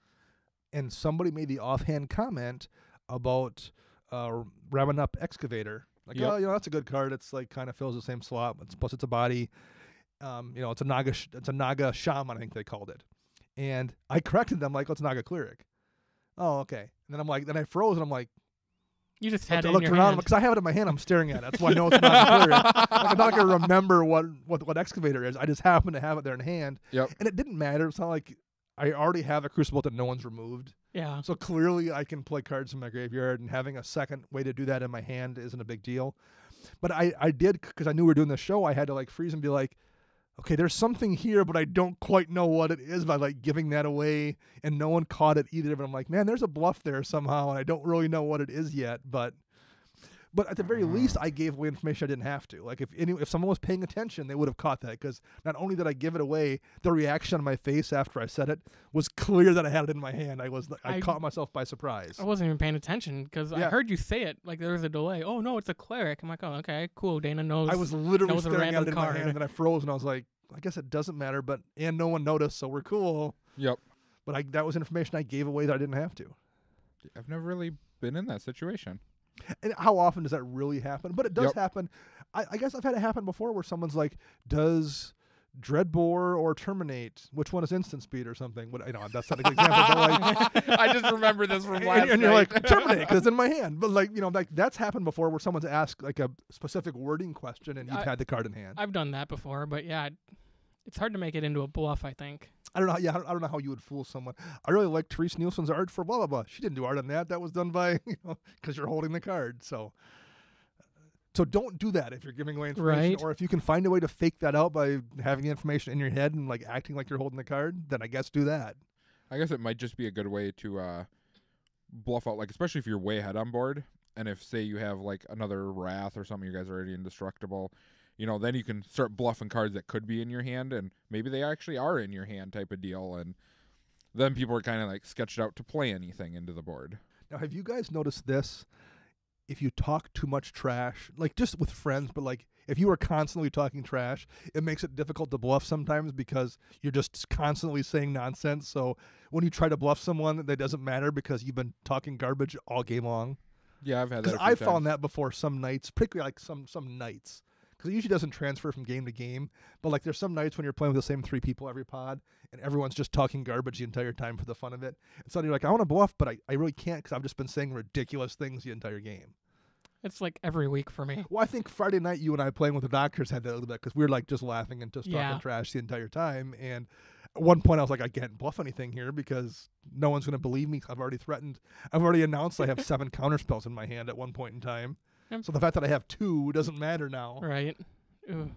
And somebody made the offhand comment about Ramanup Excavator. Like, oh, that's a good card. It's like kind of fills the same slot. Plus, it's a body. It's a Naga Shaman, I think they called it. And I corrected them like, it's Naga Cleric. Oh, okay. And then then I froze, and I'm like, you just had it I in looked your around hand. because I have it in my hand. I'm staring at it. That's why I know it's Naga Cleric. Like, I'm not going to remember what Excavator is. I just happen to have it there in hand. Yep. And it didn't matter. It's not like I already have a Crucible that no one's removed. Yeah. So clearly I can play cards in my graveyard, and having a second way to do that in my hand isn't a big deal. But I did, because I knew we were doing this show, I had to like freeze and be like, okay, there's something here, but I don't quite know what it is by like giving that away, and no one caught it either. But I'm like, man, there's a bluff there somehow, and I don't really know what it is yet. But at the very least, I gave away information I didn't have to. Like if someone was paying attention, they would have caught that, because not only did I give it away, the reaction on my face after I said it was clear that I had it in my hand. I caught myself by surprise. I wasn't even paying attention because I heard you say it. Like there was a delay. Oh no, it's a cleric. I'm like, oh okay, cool. Dana knows. I was literally knows a staring at random it in card. my hand, and I froze, and I was like, I guess it doesn't matter, and no one noticed, so we're cool. Yep. But that was information I gave away that I didn't have to. I've never really been in that situation. And how often does that really happen? But it does happen. I guess I've had it happen before where someone's like, does Dreadbore or Terminate, which one is instant speed or something? That's not a good example, but like, I just remember this from last and you're night. like, Terminate, because it's in my hand. But like, that's happened before where someone's asked like a specific wording question and you've had the card in hand. I've done that before, but yeah, it's hard to make it into a bluff, I think. I don't know. Yeah, I don't know how you would fool someone. I really like Therese Nielsen's art for blah blah blah. She didn't do art on that. That was done by because you're holding the card. So don't do that if you're giving away information, Right. or if you can find a way to fake that out by having the information in your head and like acting like you're holding the card. Then I guess do that. I guess it might just be a good way to bluff out, like especially if you're way ahead on board, and if say you have like another Wrath or something, you guys are already indestructible. Then you can start bluffing cards that could be in your hand, and maybe they actually are in your hand type of deal, and then people are kind of like sketched out to play anything into the board. Now, have you guys noticed this? If you talk too much trash, like just with friends, but like if you are constantly talking trash, it makes it difficult to bluff sometimes because you're just constantly saying nonsense. So when you try to bluff someone, that doesn't matter because you've been talking garbage all game long. Yeah, I've had that. Because I've found that before some nights, particularly like some nights. Because it usually doesn't transfer from game to game. But like there's some nights when you're playing with the same 3 people every pod, and everyone's just talking garbage the entire time for the fun of it. And suddenly you're like, I want to bluff, but I really can't because I've just been saying ridiculous things the entire game. It's like every week for me. Well, I think Friday night you and I playing with the doctors had that a little bit because we were like just laughing and just Yeah. talking trash the entire time. And at one point I was like, I can't bluff anything here because no one's going to believe me. I've already announced I have 7 counterspells in my hand at one point in time. Yep. So the fact that I have 2 doesn't matter now. Right. Ooh.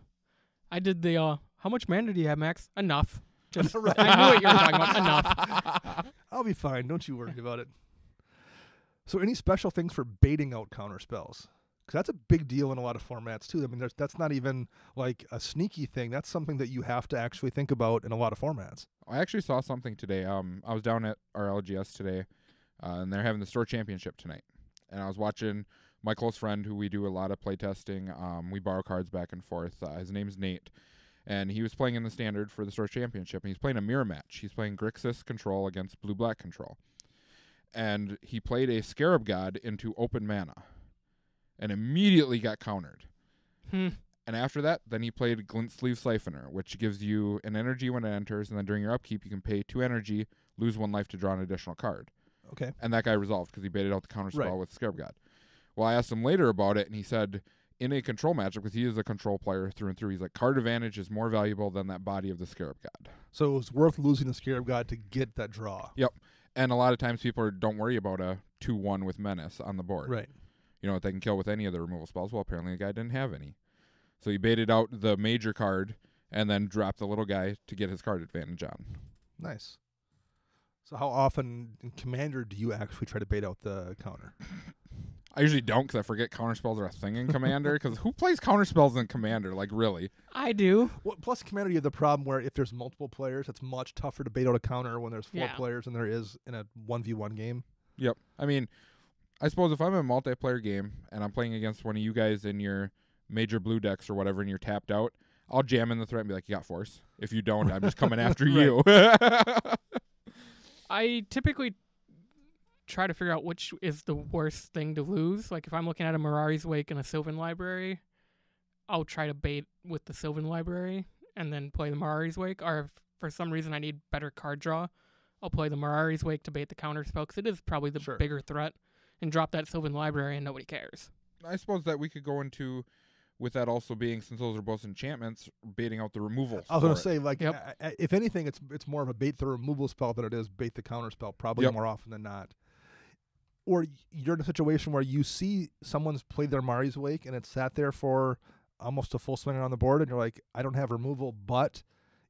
I did the, how much mana do you have, Max? Enough. Just, Right. I knew what you were talking about. Enough. I'll be fine. Don't you worry about it. So any special things for baiting out counter spells? Because that's a big deal in a lot of formats too. I mean, that's not even like a sneaky thing. That's something that you have to actually think about in a lot of formats. I actually saw something today. I was down at our LGS today, and they're having the store championship tonight. And I was watching my close friend, who we do a lot of play testing. We borrow cards back and forth. His name's Nate, and he was playing in the standard for the store championship. And he's playing a mirror match. He's playing Grixis control against blue-black control, and he played a Scarab God into open mana, and immediately got countered. And after that, then he played Glint Sleeve Siphoner, which gives you an energy when it enters, and then during your upkeep, you can pay 2 energy, lose 1 life to draw an additional card. Okay. And that guy resolved because he baited out the counter spell Right. with Scarab God. Well, I asked him later about it, and he said in a control matchup, because he is a control player through and through, he's like, card advantage is more valuable than that body of the Scarab God. So it was worth losing the Scarab God to get that draw. Yep. And a lot of times people don't worry about a 2-1 with Menace on the board. Right. You know, they can kill with any of the removal spells. Well, apparently the guy didn't have any. So he baited out the major card and then dropped the little guy to get his card advantage on. Nice. So how often in Commander do you actually try to bait out the counter? I usually don't because I forget counter spells are a thing in Commander. Because who plays counter spells in Commander? Like, really? I do. Well, plus Commander, you have the problem where if there's multiple players, it's much tougher to bait out a counter when there's 4 Yeah. players than there is in a 1v1 game. Yep. I mean, I suppose if I'm in a multiplayer game and I'm playing against one of you guys in your major blue decks or whatever and you're tapped out, I'll jam in the threat and be like, you got force. If you don't, I'm just coming after you. I typically try to figure out which is the worst thing to lose. Like if I'm looking at a Mirari's Wake and a Sylvan Library, I'll try to bait with the Sylvan Library and then play the Mirari's Wake. Or if for some reason I need better card draw, I'll play the Mirari's Wake to bait the counter spell because it is probably the Sure. bigger threat, and drop that Sylvan Library and nobody cares. I suppose that we could go into, with that also being, since those are both enchantments, baiting out the removal. I was going to say, like, Yep. if anything, it's more of a bait the removal spell than it is bait the counter spell, probably Yep. more often than not. Or you're in a situation where you see someone's played their Mari's Wake and it's sat there for almost a full swing on the board, and you're like, I don't have removal, but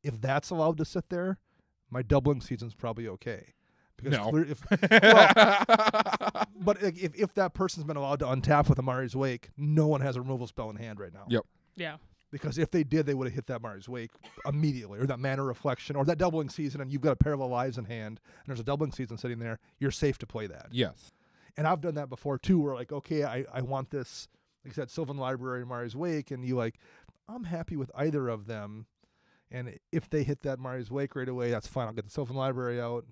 if that's allowed to sit there, my doubling season's probably okay. Because No. but if that person's been allowed to untap with a Mari's Wake, no one has a removal spell in hand right now. Yep. Yeah. Because if they did, they would have hit that Mari's Wake immediately, or that Mana Reflection, or that doubling season, and you've got a Parallel Lives in hand, and there's a doubling season sitting there, you're safe to play that. Yes. And I've done that before, too, where, like, okay, I want this, like I said, Sylvan Library and Mari's Wake, and you, like, I'm happy with either of them, and if they hit that Mari's Wake right away, that's fine. I'll get the Sylvan Library out.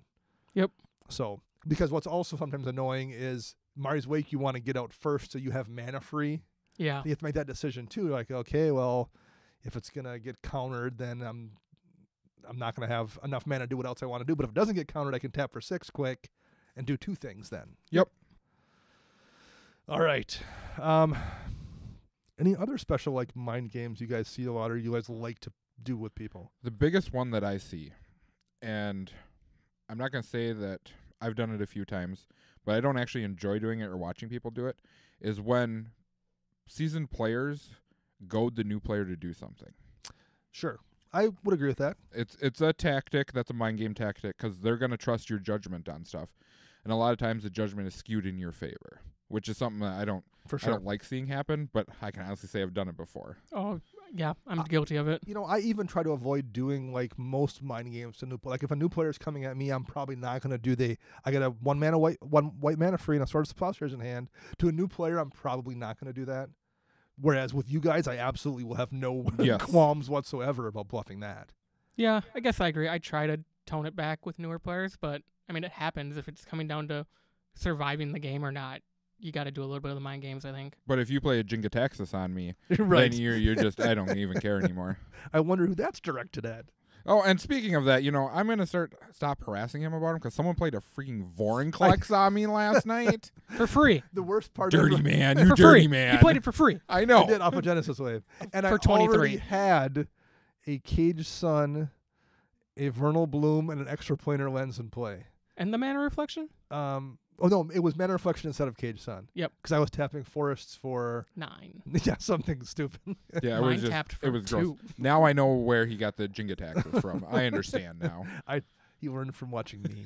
Yep. So, because what's also sometimes annoying is Mari's Wake you want to get out first so you have mana free. Yeah. You have to make that decision too. Like, okay, well, if it's gonna get countered, then I'm not gonna have enough mana to do what else I want to do. But if it doesn't get countered, I can tap for 6 quick and do 2 things then. Yep. All right. Any other special like mind games you guys see a lot or you guys like to do with people? The biggest one that I see, and I'm not going to say that I've done it a few times, but I don't actually enjoy doing it or watching people do it, is when seasoned players goad the new player to do something. Sure. I would agree with that. It's a tactic that's a mind game tactic because they're going to trust your judgment on stuff. And a lot of times the judgment is skewed in your favor, which is something that I don't like seeing happen, but I can honestly say I've done it before. Oh, yeah. I'm guilty of it. You know, I even try to avoid doing like most mind games to new like if a new player's coming at me, I'm probably not going to do I got a one white mana free and a Sword of Plowshares in hand. To a new player, I'm probably not going to do that. Whereas with you guys, I absolutely will have no Yes. qualms whatsoever about bluffing that. Yeah, I guess I agree. I try to tone it back with newer players, but I mean, it happens if it's coming down to surviving the game or not. You got to do a little bit of the mind games, I think. But if you play a Jingataxis on me, Right. then you're just, I don't even care anymore. I wonder who that's directed at. Oh, and speaking of that, I'm going to stop harassing him about him because someone played a freaking Vorinclex on me last night. For free. The worst part Dirty ever, man, you For dirty free. man. You played it for free. I I know. did off of Genesis Wave. And For I 23. already had a Cage Sun, a Vernal Bloom, and an Extraplanar Lens in play. And the mana reflection? Oh no, it was Mana Reflection instead of Cage Sun. Yep. Because I was tapping Forests for 9. yeah, something stupid. Yeah, it Mine was just tapped for it was gross. 2. Now I know where he got the Jenga taxes from. I understand now. He learned from watching me.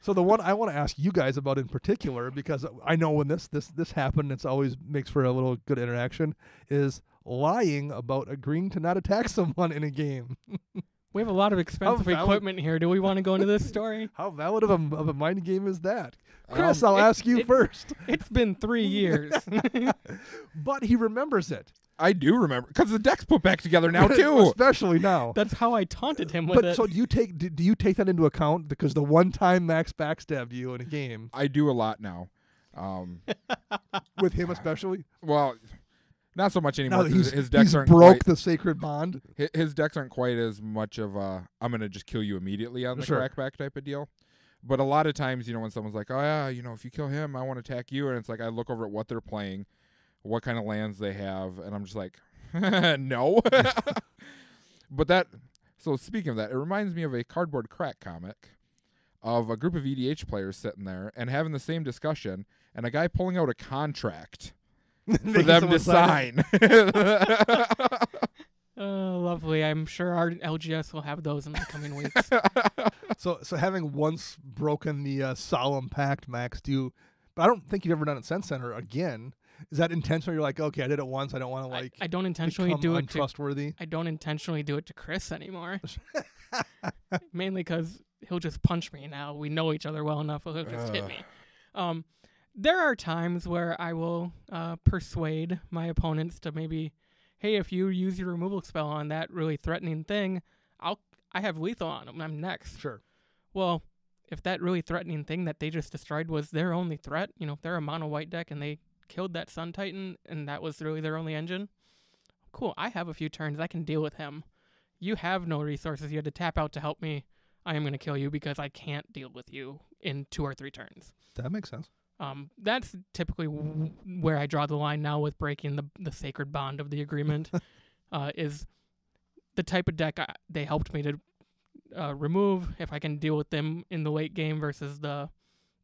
So the one I want to ask you guys about in particular, because I know when this happened, it's always makes for a little good interaction, is lying about agreeing to not attack someone in a game. We have a lot of expensive valid- equipment here. Do we want to go into this story? How valid of a mind game is that? Chris, I'll ask you first. It's been 3 years. But he remembers it. I do remember because the deck's put back together now too. Especially now. That's how I taunted him with But it. so do you take that into account? Because the one time Max backstabbed you in a game, I do a lot now. with him especially. Well, not so much Now anymore. that 'Cause he's his decks aren't broke quite, the sacred bond. his decks aren't quite as much of a I'm gonna just kill you immediately on the Sure. crackback type of deal. But a lot of times, when someone's like, oh yeah, if you kill him, I want to attack you, and it's like I look over at what they're playing, what kind of lands they have, and I'm just like, no. But so speaking of that, it reminds me of a Cardboard Crack comic of a group of EDH players sitting there and having the same discussion, and a guy pulling out a contract for them to sign. Oh, lovely. I'm sure our LGS will have those in the coming weeks. So having once broken the solemn pact, Max, but I don't think you've ever done it since then or again. Is that intentional? You're like, okay, I did it once. I don't want to I don't intentionally do it untrustworthy. I don't intentionally do it to Chris anymore. Mainly because he'll just punch me now. We know each other well enough. He'll just hit me. There are times where I will persuade my opponents to maybe, hey, if you use your removal spell on that really threatening thing, I have lethal on them. I'm next. Sure. Well, if that really threatening thing that they just destroyed was their only threat, if they're a mono white deck and they killed that Sun Titan and that was really their only engine, cool. I have a few turns. I can deal with him. You have no resources. You had to tap out to help me. I am going to kill you because I can't deal with you in 2 or 3 turns. That makes sense. That's typically where I draw the line now with breaking the sacred bond of the agreement. Is the type of deck they helped me to remove. If I can deal with them in the late game versus the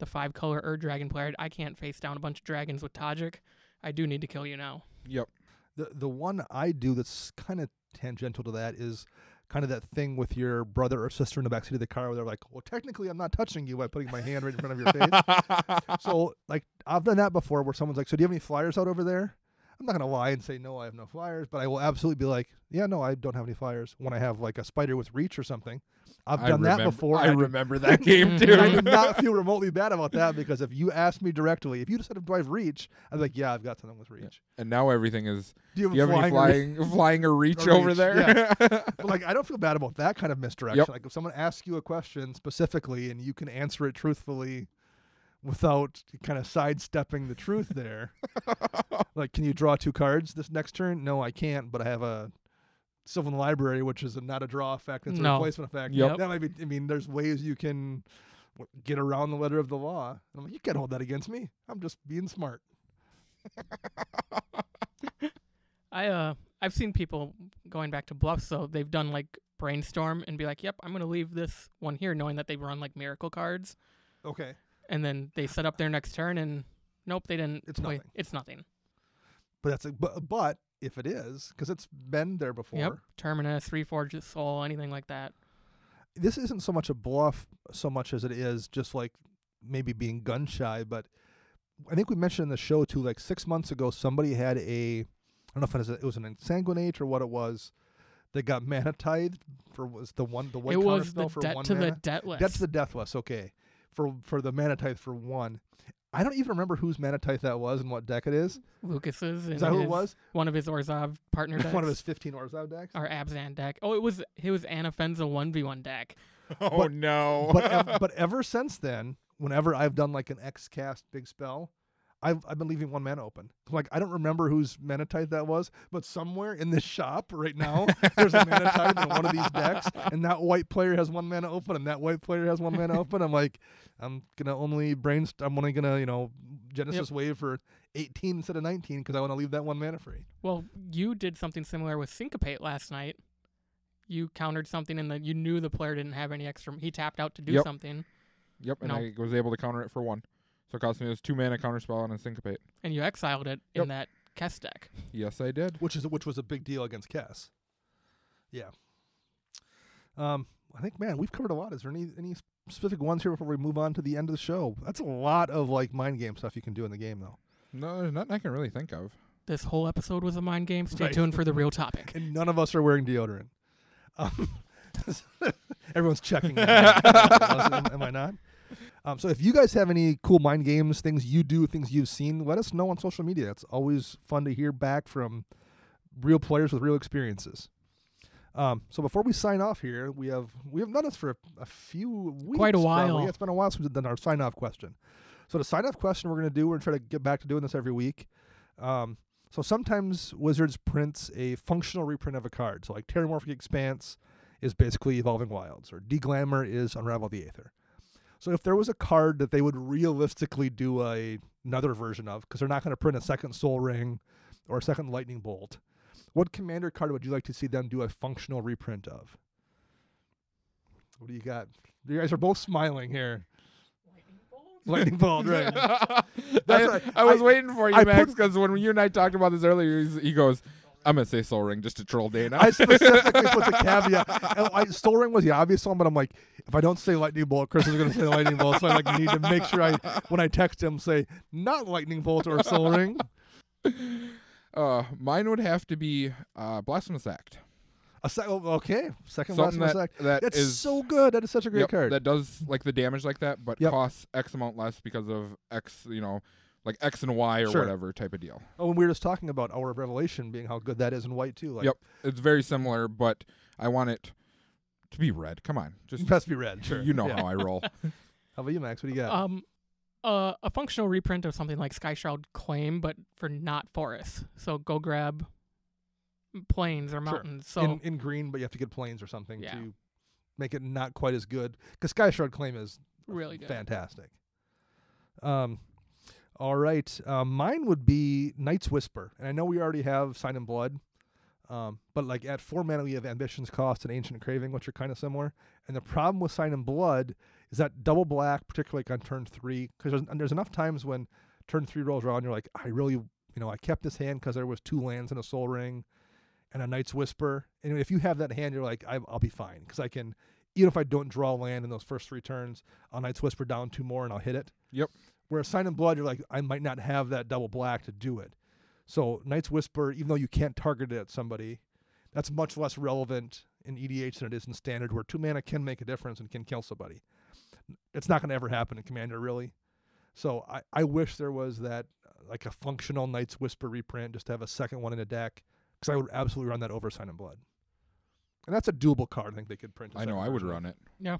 5-color Dragon player, I can't face down a bunch of dragons with Tajik. I do need to kill you now. Yep. The one I do that's kind of tangential to that is kind of that thing with your brother or sister in the backseat of the car where they're like, well, technically I'm not touching you by putting my hand right in front of your face. So, like, I've done that before where someone's like, so do you have any flyers out over there? I'm not going to lie and say, no, I have no flyers, but I will absolutely be like, yeah, no, I don't have any flyers when I have, like, a spider with reach or something. I've done that before. I remember that game, I too. do not feel remotely bad about that because if you ask me directly, if you just said, do I have reach? I'd be like, yeah, I've got something with reach. And now everything is, Do you have any flying or reach over there? Yeah. But, like, I don't feel bad about that kind of misdirection. Yep. Like, if someone asks you a question specifically and you can answer it truthfully without kind of sidestepping the truth there. Like, can you draw 2 cards this next turn? No, I can't, but I have a Sylvan Library, which is not a draw effect. It's a replacement effect. Yep. That might be, I mean, there's ways you can get around the letter of the law. And I'm like, you can't hold that against me. I'm just being smart. I've seen people going back to bluff, so they've done like brainstorm and be like, yep, I'm going to leave this one here, knowing that they run like miracle cards. Okay. And then they set up their next turn, and nope, they didn't. It's nothing. It's nothing. But that's but if it is, because it's been there before. Yep. Terminus, Reforged Soul, anything like that. This isn't so much a bluff so much as it is just like maybe being gun shy. But I think we mentioned in the show too, like 6 months ago, somebody had I don't know if it was an Insanguinate or what it was. They got mana tithed for the white counter spell for 1 mana. It was the debt to the deathless. Debt to the deathless. Okay, for the mana tithe for 1. I don't even remember whose mana tithe that was and what deck it is. Lucas's. Is that who it was? One of his Orzhov partner decks. One of his 15 Orzhov decks? Or Abzan deck. Oh, it was Anafenza 1v1 deck. Oh, no. But ever since then, whenever I've done like an X cast big spell, I've been leaving 1 mana open. Like, I don't remember whose mana tithe that was, but somewhere in this shop right now, there's a mana tithe in one of these decks, and that white player has 1 mana open, and that white player has 1 mana open. I'm like, I'm only gonna Genesis Wave for 18 instead of 19 because I want to leave that 1 mana free. Well, you did something similar with Syncopate last night. You countered something, and you knew the player didn't have any extra. He tapped out to do something. Yep, and No. I was able to counter it for 1. So it cost me this 2-mana counterspell and a Syncopate. And you exiled it Yep. in that Kess deck. Yes, I did. Which was a big deal against Cass. Yeah. I think, man, we've covered a lot. Is there any specific ones here before we move on to the end of the show? That's a lot of like mind game stuff you can do in the game, though. No, there's nothing I can really think of. This whole episode was a mind game. Stay Right. tuned for the real topic. And none of us are wearing deodorant. Everyone's checking. Am I not? So if you guys have any cool mind games, things you do, things you've seen, let us know on social media. It's always fun to hear back from real players with real experiences. So before we sign off here, we have done this for a few weeks. Quite a while. Probably. Yeah, it's been a while since we've done our sign off question. So the sign off question we're going to do, we're going to try to get back to doing this every week. So sometimes Wizards prints a functional reprint of a card. So like Terramorphic Expanse is basically Evolving Wilds, or Deglamour is Unravel the Aether. So if there was a card that they would realistically do another version of, because they're not going to print a second Soul Ring or a second Lightning Bolt, what Commander card would you like to see them do a functional reprint of? What do you got? You guys are both smiling here. Lightning Bolt, right. I was waiting for you, I Max, because when you and I talked about this earlier, he goes, I'm going to say Soul Ring just to troll Dana. I specifically put the caveat. Soul Ring was the obvious one, but I'm like, if I don't say Lightning Bolt, Chris is going to say Lightning Bolt, so I like need to make sure when I text him, say not Lightning Bolt or Soul Ring. Mine would have to be Blasphemous Act. Okay, second Something Blasphemous Act. that That's is so good. That is such a great card. that does like the damage like that, but Yep. costs X amount less because of X, like X and Y or Sure. whatever type of deal. Oh, and we were just talking about Hour of Revelation being how good that is in white too. Like, Yep, it's very similar, but I want it to be red. Come on, just it has to be red. Sure. you know Yeah. how I roll. How about you, Max? What do you got? A functional reprint of something like Skyshroud Claim, but for not forests. So go grab plains or mountains. So in green, but you have to get plains or something Yeah. to make it not quite as good. Because Sky Shroud Claim is really good. fantastic. All right. Mine would be Night's Whisper. And I know we already have Sign in Blood. But like at 4 mana, we have Ambition's Cost and Ancient Craving, which are kind of similar. And the problem with Sign in Blood is that double black, particularly like on turn 3, because there's enough times when turn 3 rolls around, you're like, I really, I kept this hand because there was 2 lands and a Soul Ring and a Night's Whisper. And if you have that hand, you're like, I'll be fine. Because I can, even if I don't draw land in those first 3 turns, I'll Night's Whisper down 2 more and I'll hit it. Yep. Whereas Sign in Blood, you're like, I might not have that double black to do it. So Night's Whisper, even though you can't target it at somebody, that's much less relevant in EDH than it is in Standard, where 2 mana can make a difference and can kill somebody. It's not going to ever happen in Commander, really. So I wish there was that, like a functional Night's Whisper reprint, just to have a second one in a deck, because I would absolutely run that over Sign in Blood. And that's a doable card I think they could print. I know, I would run it. Yeah.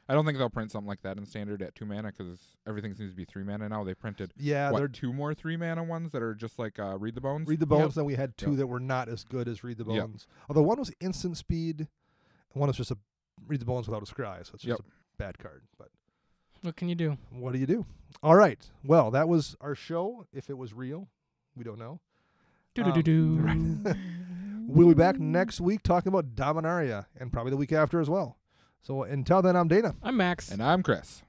I don't think they'll print something like that in Standard at 2 mana because everything seems to be 3 mana now. They printed Yeah, they're 2 more 3 mana ones that are just like Read the Bones. Read the Bones, then we had 2 Yep. that were not as good as Read the Yep. Bones. Although one was instant speed, and one was just a Read the Bones without a scry, so it's just a bad card. But What can you do? what do you do? All right. Well, that was our show. If it was real, we don't know. Do. We'll be back next week talking about Dominaria, and probably the week after as well. So until then, I'm Dana. I'm Max. And I'm Chris.